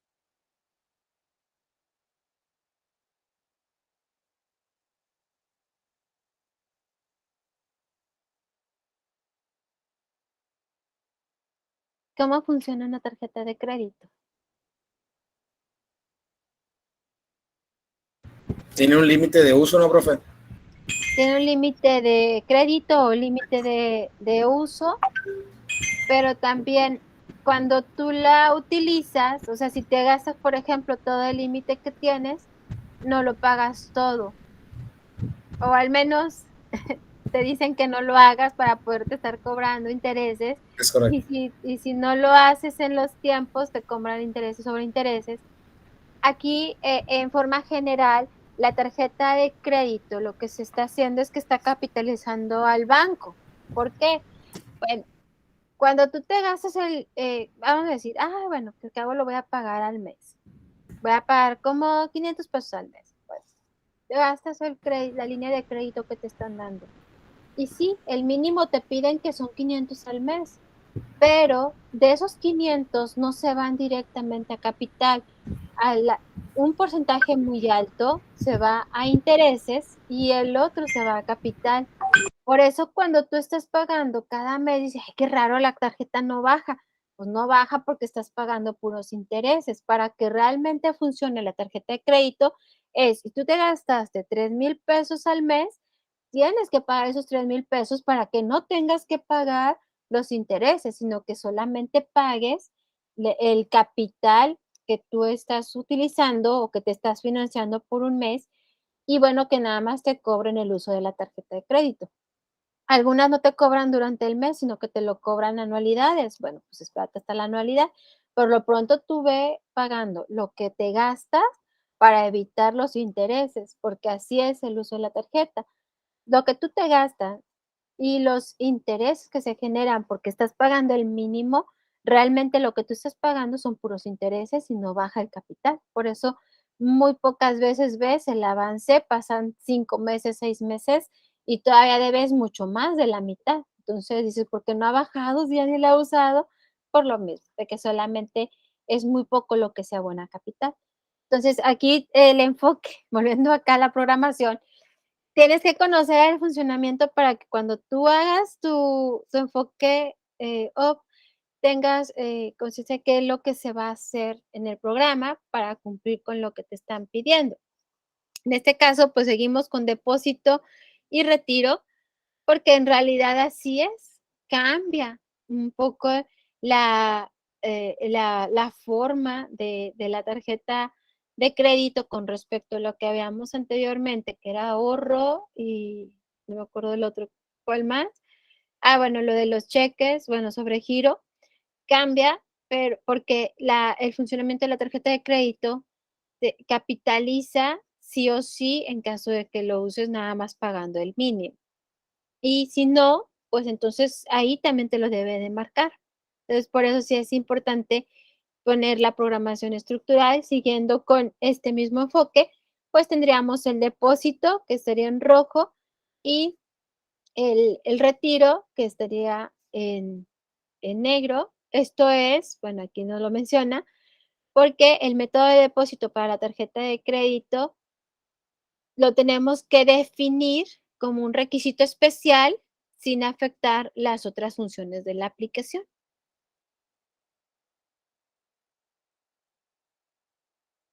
S3: ¿Cómo funciona una tarjeta de crédito?
S1: Tiene un límite de uso, ¿no, profe?
S3: Tiene un límite de crédito o límite de uso, pero también cuando tú la utilizas, o sea, si te gastas, por ejemplo, todo el límite que tienes, no lo pagas todo. O al menos te dicen que no lo hagas para poderte estar cobrando intereses.
S1: Es correcto.
S3: Y si no lo haces en los tiempos, te cobran intereses sobre intereses. Aquí, en forma general, la tarjeta de crédito lo que se está haciendo es que está capitalizando al banco. ¿Por qué? Bueno, cuando tú te gastas vamos a decir, bueno, que al cabo lo voy a pagar al mes. Voy a pagar como 500 pesos al mes. Pues, te gastas la línea de crédito que te están dando. Y sí, el mínimo te piden que son 500 al mes, pero de esos 500 no se van directamente a capital. Un porcentaje muy alto se va a intereses y el otro se va a capital. Por eso cuando tú estás pagando cada mes, dices, ay, qué raro, la tarjeta no baja. Pues no baja porque estás pagando puros intereses. Para que realmente funcione la tarjeta de crédito, si tú te gastaste 3,000 pesos al mes, tienes que pagar esos 3,000 pesos para que no tengas que pagar los intereses, sino que solamente pagues el capital que tú estás utilizando o que te estás financiando por un mes y bueno, que nada más te cobren el uso de la tarjeta de crédito. Algunas no te cobran durante el mes, sino que te lo cobran anualidades. Bueno, pues espérate hasta la anualidad. Por lo pronto tú ve pagando lo que te gastas para evitar los intereses, porque así es el uso de la tarjeta. Lo que tú te gastas y los intereses que se generan porque estás pagando el mínimo, realmente lo que tú estás pagando son puros intereses y no baja el capital. Por eso muy pocas veces ves el avance, pasan 5 meses, 6 meses y todavía debes mucho más de la mitad. Entonces dices, ¿por qué no ha bajado si ya ni la ha usado? Por lo mismo, de que solamente es muy poco lo que se abona a capital. Entonces aquí el enfoque, volviendo acá a la programación, tienes que conocer el funcionamiento para que cuando tú hagas tu enfoque, tengas, conciencia de qué es lo que se va a hacer en el programa para cumplir con lo que te están pidiendo. En este caso, pues seguimos con depósito y retiro, porque en realidad así es, cambia un poco la, la forma de la tarjeta de crédito con respecto a lo que habíamos anteriormente, que era ahorro y no me acuerdo del otro, ¿cuál más? Ah, bueno, lo de los cheques, bueno, sobre giro, cambia, pero porque el funcionamiento de la tarjeta de crédito te capitaliza sí o sí en caso de que lo uses nada más pagando el mínimo. Y si no, pues entonces ahí también te lo debe de marcar. Entonces, por eso sí es importante poner la programación estructural siguiendo con este mismo enfoque, pues tendríamos el depósito que estaría en rojo y el retiro que estaría en negro. Esto es, bueno, aquí no lo menciona, porque el método de depósito para la tarjeta de crédito lo tenemos que definir como un requisito especial sin afectar las otras funciones de la aplicación.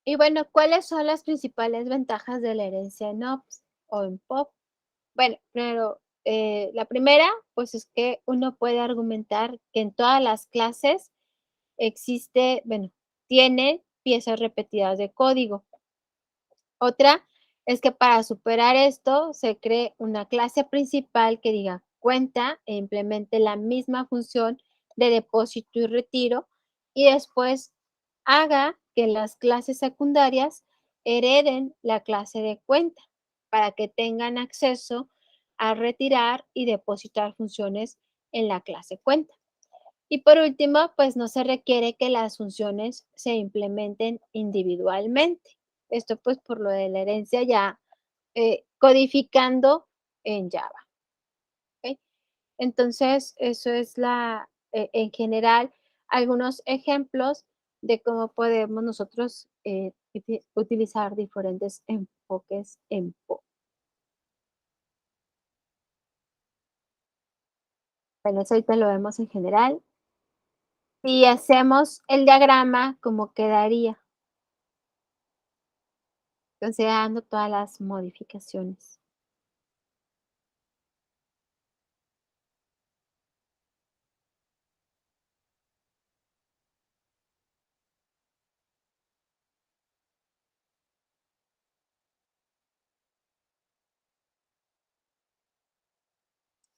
S3: Y bueno, ¿cuáles son las principales ventajas de la herencia en OPS o en POP? Bueno, primero, la primera, pues es que uno puede argumentar que en todas las clases existe, bueno, tiene piezas repetidas de código. Otra es que para superar esto se cree una clase principal que diga cuenta e implemente la misma función de depósito y retiro y después haga que las clases secundarias hereden la clase de cuenta para que tengan acceso a retirar y depositar funciones en la clase cuenta. Y por último, pues no se requiere que las funciones se implementen individualmente. Esto pues por lo de la herencia ya codificando en Java. ¿Ok? Entonces, eso es en general, algunos ejemplos de cómo podemos nosotros utilizar diferentes enfoques en PO. Bueno, eso ahorita lo vemos en general. Si hacemos el diagrama, ¿cómo quedaría? Considerando todas las modificaciones.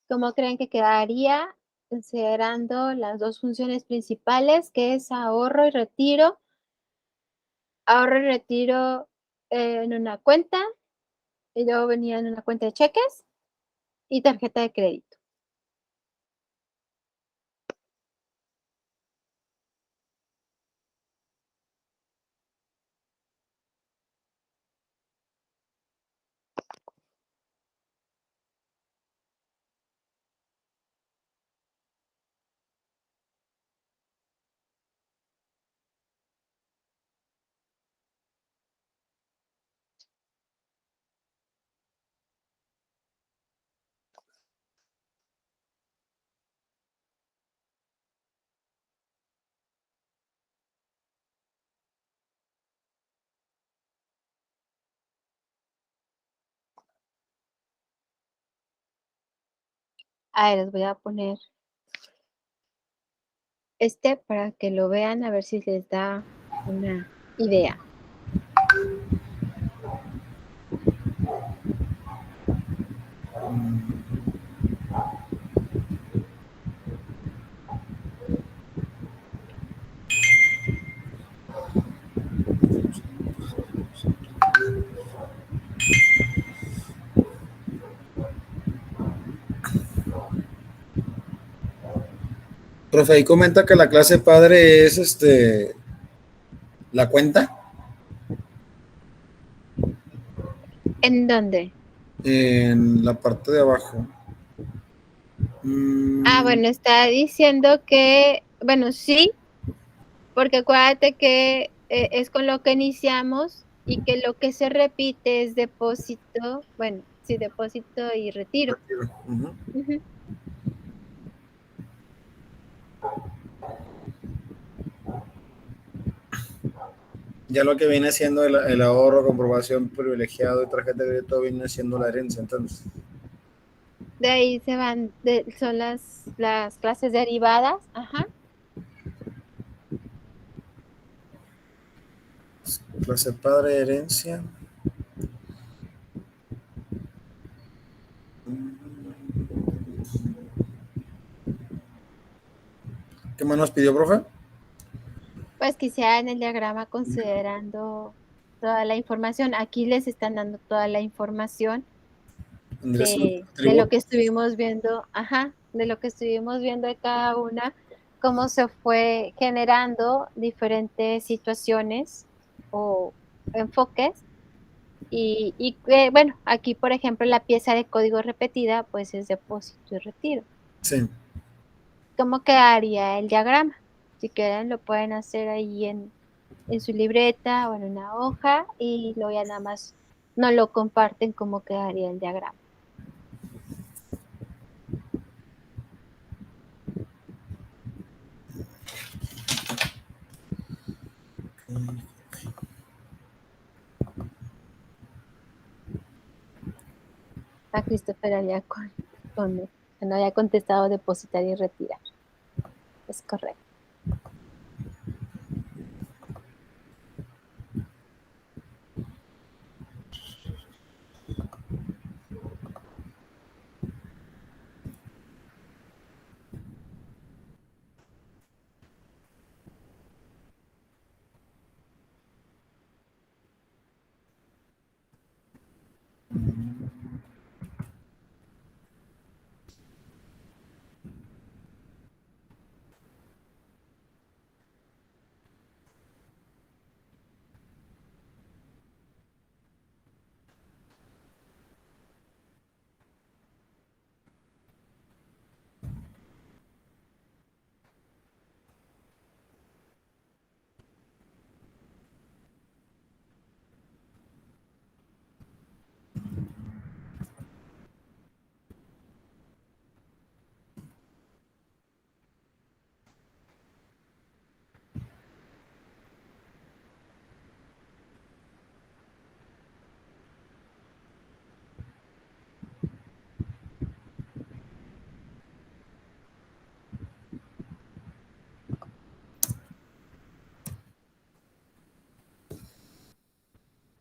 S3: ¿Cómo creen que quedaría considerando las dos funciones principales, que es ahorro y retiro? Ahorro y retiro en una cuenta, y luego venía en una cuenta de cheques y tarjeta de crédito. A ver, les voy a poner para que lo vean, a ver si les da una idea.
S1: Profe, ahí comenta que la clase padre es la cuenta
S3: ¿En dónde?
S1: en la parte de abajo.
S3: Bueno, está diciendo que, bueno, sí, porque acuérdate que es con lo que iniciamos y que lo que se repite es depósito, bueno, sí, depósito y retiro.
S1: Ujú.
S3: Ujú.
S1: Ya lo que viene siendo el ahorro, comprobación privilegiado y tarjeta de crédito viene siendo la herencia, entonces.
S3: De ahí se van, son las clases derivadas, ajá.
S1: Clase padre, herencia. ¿Qué más nos pidió, profe?
S3: Pues quisiera en el diagrama considerando toda la información. Aquí les están dando toda la información de lo que
S1: Tributos.
S3: estuvimos viendo, ajá, de lo que estuvimos viendo de cada una, cómo se fue generando diferentes situaciones o enfoques. Bueno, aquí por ejemplo la pieza de código repetida pues es depósito y retiro.
S1: Sí.
S3: ¿Cómo quedaría el diagrama? Si quieren lo pueden hacer ahí en su libreta o en una hoja y luego ya nada más no lo comparten cómo quedaría el diagrama. A Christopher había que no había contestado depositar y retirar. Es correcto.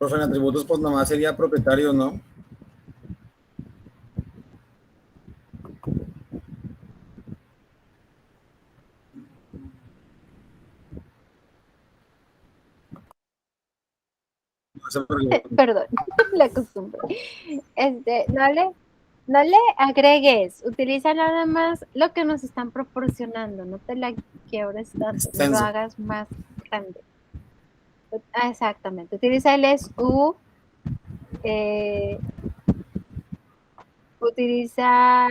S1: Profe, en atributos, pues nada más sería propietario, ¿no? No sé por qué.
S3: Perdón, la costumbre. No le agregues, utiliza nada más lo que nos están proporcionando, no te la quiebres tanto, no lo
S1: Extenso.
S3: hagas más grande. Exactamente, utiliza el SU, eh, utiliza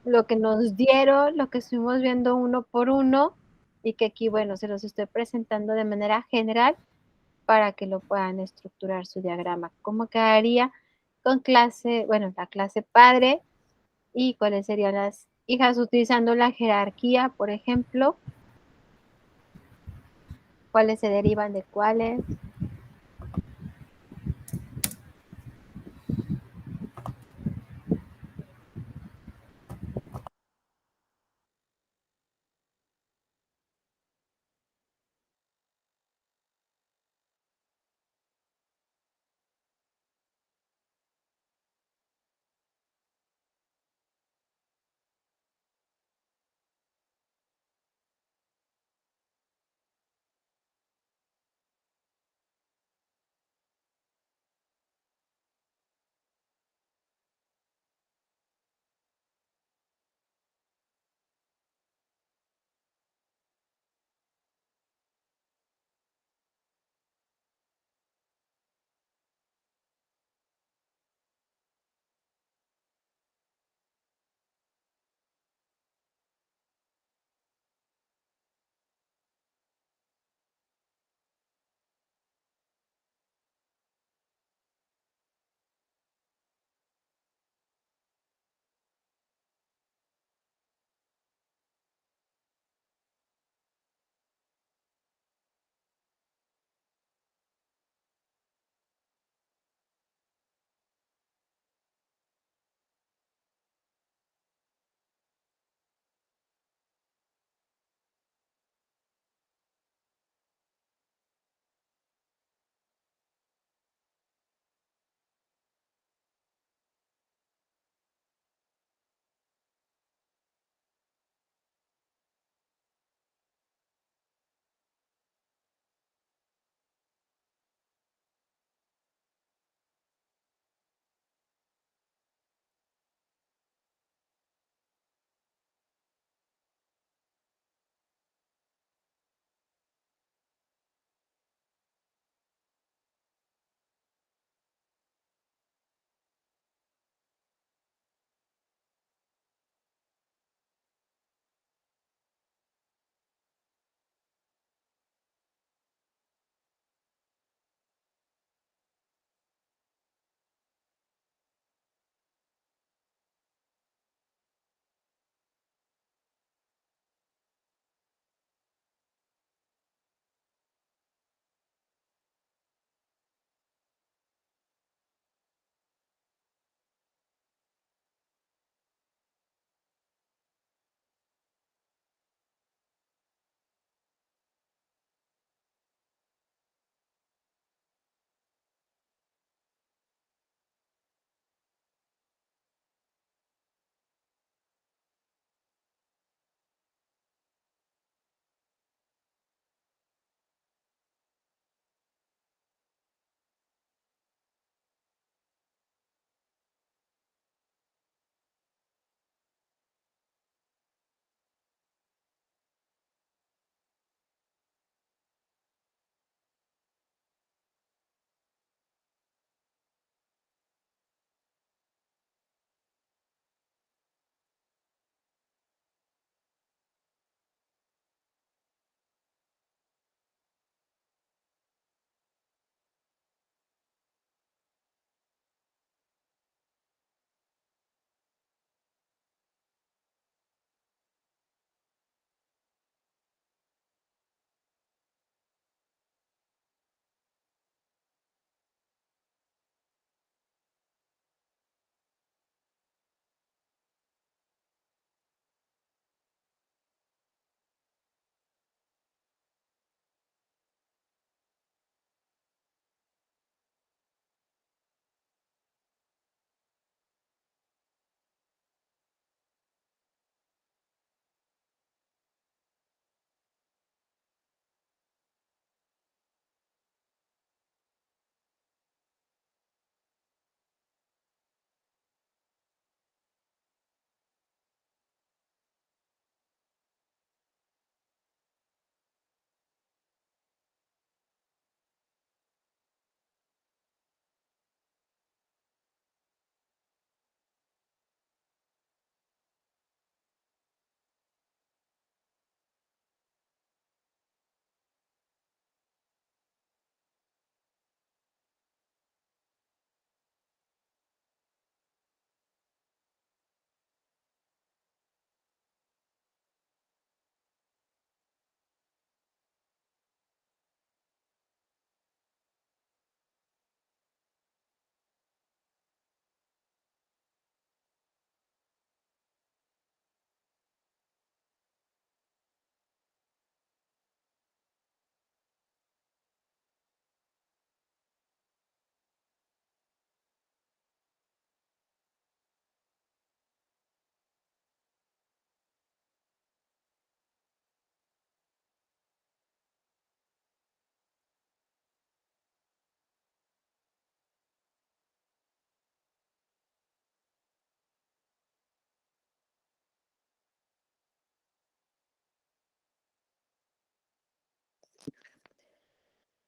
S3: lo que nos dieron, lo que estuvimos viendo uno por uno y que aquí, bueno, se los estoy presentando de manera general para que lo puedan estructurar su diagrama. ¿Cómo quedaría con clase, bueno, la clase padre y cuáles serían las hijas utilizando la jerarquía, por ejemplo? ¿Cuáles se derivan de cuáles?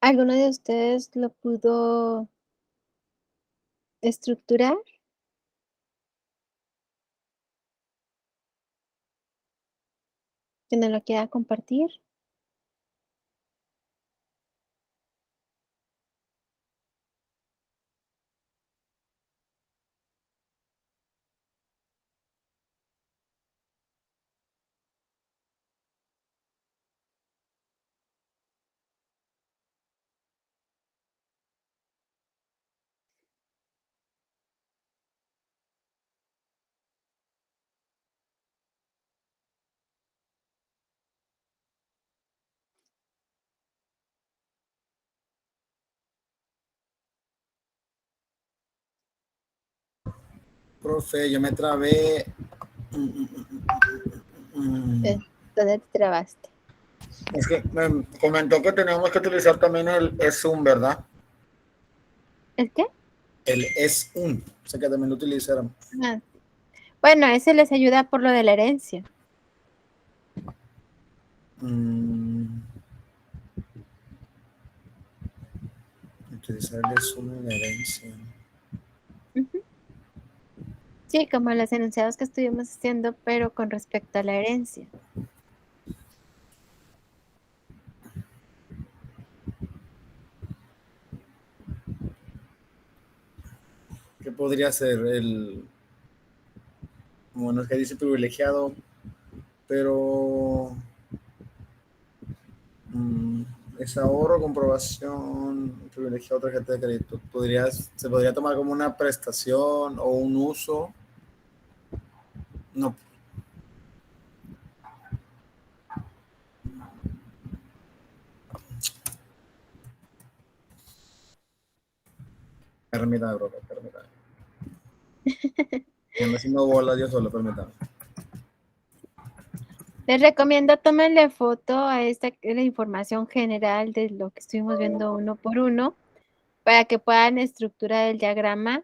S3: ¿Alguno de ustedes lo pudo estructurar? ¿Que nos lo quiera compartir?
S1: Profe, yo me trabé.
S3: ¿Dónde te trabaste?
S1: Es que me comentó que teníamos que utilizar también el Zoom, ¿verdad?
S3: ¿El qué?
S1: El Zoom. O sea que también lo utilizáramos.
S3: Ah, bueno, ese les ayuda por lo de la herencia.
S1: Utilizar el Zoom en la herencia.
S3: Ujú. Sí, como los enunciados que estuvimos haciendo, pero con respecto a la herencia.
S1: ¿Qué podría ser? Bueno, es que dice privilegiado, pero es ahorro, comprobación, privilegiado, tarjeta de crédito. Se podría tomar como una prestación o un uso. No. Permítame, bro, permítame. Me ando haciendo bolas yo solo, permítame.
S3: Les recomiendo tómenle foto a la información general de lo que estuvimos viendo uno por uno para que puedan estructurar el diagrama.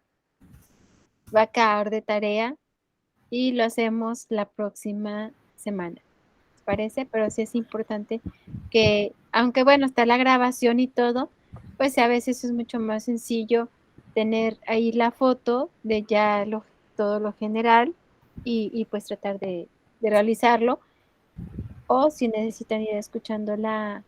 S3: Va a quedar de tarea y lo hacemos la próxima semana. ¿Les parece? Pero sí es importante que, aunque bueno, está la grabación y todo, pues a veces es mucho más sencillo tener ahí la foto de ya todo lo general y pues tratar de realizarlo. O si necesitan ir escuchando la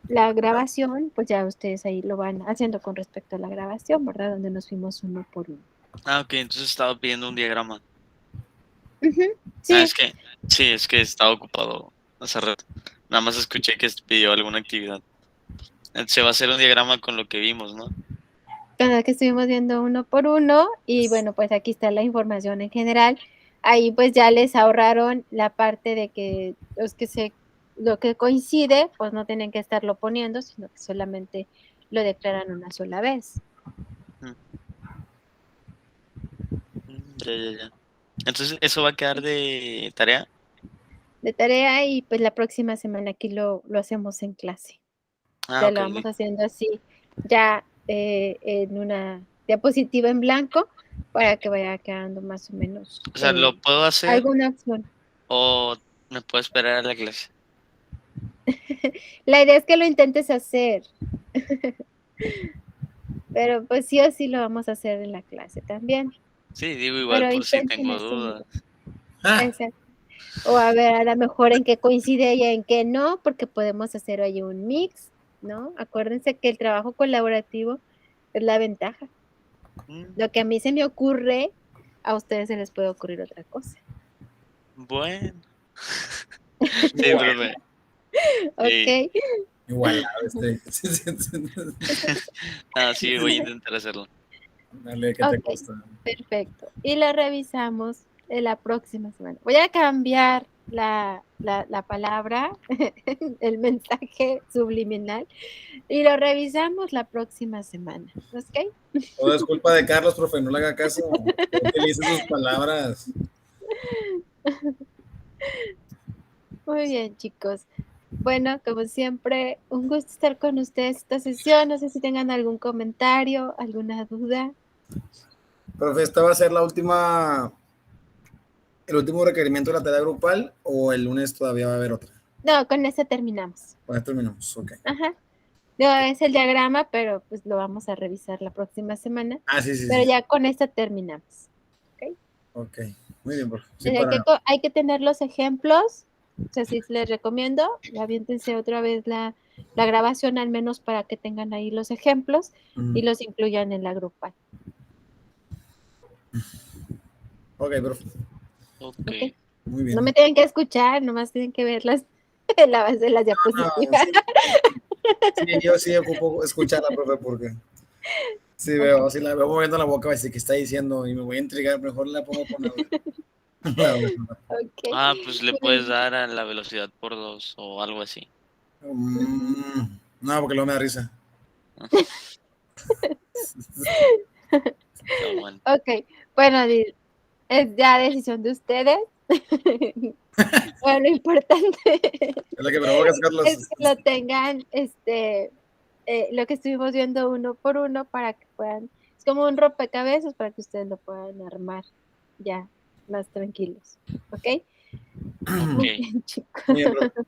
S3: grabación, pues ya ustedes ahí lo van haciendo con respecto a la grabación, ¿verdad? Donde nos fuimos uno por uno.
S2: Ah, ok, entonces estaba pidiendo un diagrama.
S3: Ujú,
S2: Ah,
S3: sí,
S2: es que estaba ocupado hace rato. Nada más escuché que pidió alguna actividad. Se va a hacer un diagrama con lo que vimos, ¿no?
S3: cada que estuvimos viendo uno por uno y bueno, pues aquí está la información en general. Ahí pues ya les ahorraron la parte de que lo que coincide, pues no tienen que estarlo poniendo, sino que solamente lo declaran una sola vez.
S2: Ya. Entonces, ¿eso va a quedar de tarea?
S3: De tarea y pues la próxima semana aquí lo hacemos en clase.
S2: Ah,
S3: Ya
S2: ok.
S3: lo vamos haciendo así, ya en una diapositiva en blanco para que vaya quedando más o menos
S2: O sea, ¿lo puedo hacer
S3: alguna opción.
S2: o me puedo esperar a la clase?
S3: La idea es que lo intentes hacer, pero pues sí o sí lo vamos a hacer en la clase también.
S2: Sí, digo igual
S3: Pero
S2: por si
S3: intenten
S2: tengo
S3: hacerlo.
S2: dudas.
S3: Exacto. O a ver, a lo mejor en qué coincide y en qué no, porque podemos hacer ahí un mix, ¿no? Acuérdense que el trabajo colaborativo es la ventaja. Lo que a mí se me ocurre, a ustedes se les puede ocurrir otra cosa.
S2: Bueno. Sí, profe. Sí.
S3: ¿Ok?
S1: Igualado
S2: Ah, sí, voy a intentar hacerlo.
S1: Dale, ¿qué te
S3: Ok,
S1: cuesta?
S3: perfecto. Y lo revisamos en la próxima semana. Voy a cambiar la palabra, el mensaje subliminal, y lo revisamos la próxima semana. ¿Ok?
S1: Todo es culpa de Carlos, profe, no le haga caso. No utilice sus palabras.
S3: Muy bien, chicos. Bueno, como siempre, un gusto estar con ustedes esta sesión. No sé si tengan algún comentario, alguna duda.
S1: Profe, ¿esta va a ser el último requerimiento de la tarea grupal o el lunes todavía va a haber otra?
S3: No, con eso terminamos.
S1: Pues terminamos, ok.
S3: Ajá. No, es el diagrama, pero pues lo vamos a revisar la próxima semana.
S1: Ah, sí, sí,
S3: Pero
S1: sí.
S3: ya con esta terminamos.
S1: Ok, muy bien, profe. Sí,
S3: Hay que tener los ejemplos. O sea, sí les recomiendo, aviéntense otra vez la grabación, al menos para que tengan ahí los ejemplos y los incluyan en la grupal.
S1: Ok, profe.
S2: Ok.
S3: Ok.
S1: Muy bien.
S3: No me tienen que escuchar, nomás tienen que ver las
S1: No,
S3: diapositivas.
S1: sí, sí, yo sí ocupo escucharla, profe, porque sí veo, si la veo moviendo la boca, va a decir que está diciendo y me voy a intrigar, mejor la pongo con audio. La verdad.
S3: Ok.
S2: Ah, pues le
S3: Muy
S2: puedes
S3: bien.
S2: dar a la velocidad por 2 o algo así.
S1: No, porque luego me da risa.
S2: Está bueno.
S3: Ok, bueno, es ya decisión de ustedes. Bueno, lo importante
S1: Es la que provocas, Carlos.
S3: es que lo tengan, lo que estuvimos viendo uno por uno para que puedan, es como un rompecabezas para que ustedes lo puedan armar ya más tranquilos, ¿ok? Muy
S2: Ok.
S3: bien, chicos.
S1: Muy bien, profe.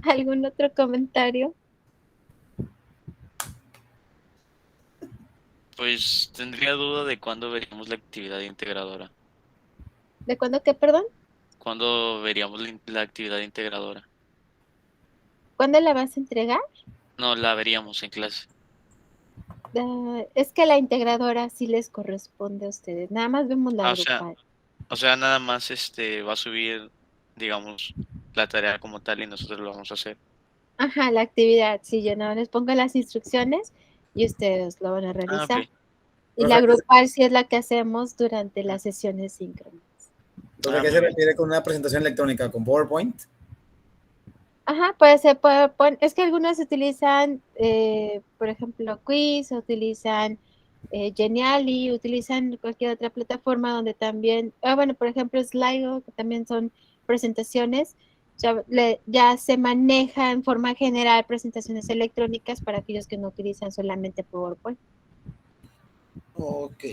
S3: ¿Algún otro comentario?
S2: Pues tendría duda de cuándo veríamos la actividad integradora.
S3: ¿De cuándo qué, perdón?
S2: ¿Cuándo veríamos la actividad integradora?
S3: ¿Cuándo la vas a entregar?
S2: No, la veríamos en clase.
S3: Es que la integradora sí les corresponde a ustedes. Nada más vemos la
S2: Ah,
S3: grupal.
S2: o sea, nada más va a subir, digamos, la tarea como tal y nosotros lo vamos a hacer.
S3: Ajá, la actividad. Sí, yo no les pongo las instrucciones y ustedes lo van a
S2: Ah, ok.
S3: realizar. Y la
S1: Profe,
S3: grupal sí es la que hacemos durante las sesiones síncronas.
S1: profe,
S2: Ah,
S1: ¿qué
S2: muy
S1: se
S2: bien.
S1: refiere con una presentación electrónica? ¿Con PowerPoint?
S3: Ajá, puede ser PowerPoint. Es que algunos utilizan, por ejemplo, Quiz, utilizan Geniali, utilizan cualquier otra plataforma donde también, bueno, por ejemplo, Slido, que también son presentaciones. Ya se maneja en forma general presentaciones electrónicas para aquellos que no utilizan solamente PowerPoint.
S1: Ok.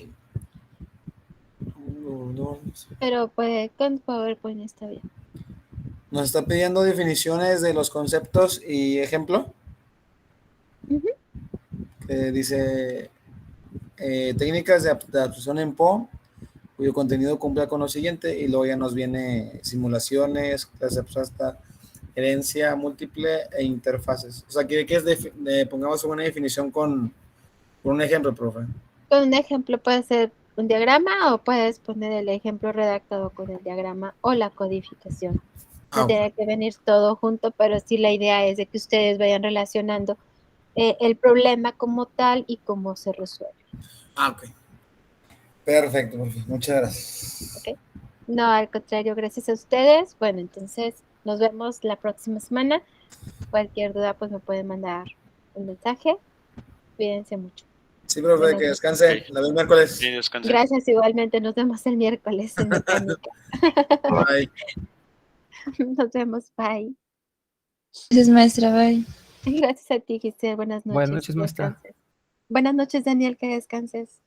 S1: No.
S3: Pero pues con PowerPoint está bien.
S1: Nos está pidiendo definiciones de los conceptos y ejemplo.
S3: Ujú.
S1: Que dice técnicas de adaptación en PO, cuyo contenido cumpla con lo siguiente, y luego ya nos viene simulaciones, clase abstracta, herencia múltiple e interfaces. O sea, quiere que pongamos una definición con un ejemplo, profe.
S3: Con un ejemplo puede ser un diagrama o puedes poner el ejemplo redactado con el diagrama o la codificación. No
S1: Ok.
S3: tiene que venir todo junto, pero sí la idea es de que ustedes vayan relacionando el problema como tal y cómo se resuelve.
S1: Ok. Perfecto, profe. Muchas gracias.
S3: ¿Ok? No, al contrario, gracias a ustedes. Bueno, entonces nos vemos la próxima semana. Cualquier duda, pues me pueden mandar un mensaje. Cuídense mucho.
S1: Sí, profe,
S3: Buenas
S1: que
S3: noches.
S1: descanse. La veo el miércoles.
S2: Sí, descansen.
S3: Gracias igualmente. Nos vemos el miércoles en mecánica.
S1: Bye.
S3: Nos vemos. Bye.
S5: Gracias, maestra, bye.
S3: Gracias a ti, Giselle. Buenas noches.
S6: Buenas noches,
S3: Que
S6: maestra.
S3: descanses. Buenas noches, Daniel. Que descanses.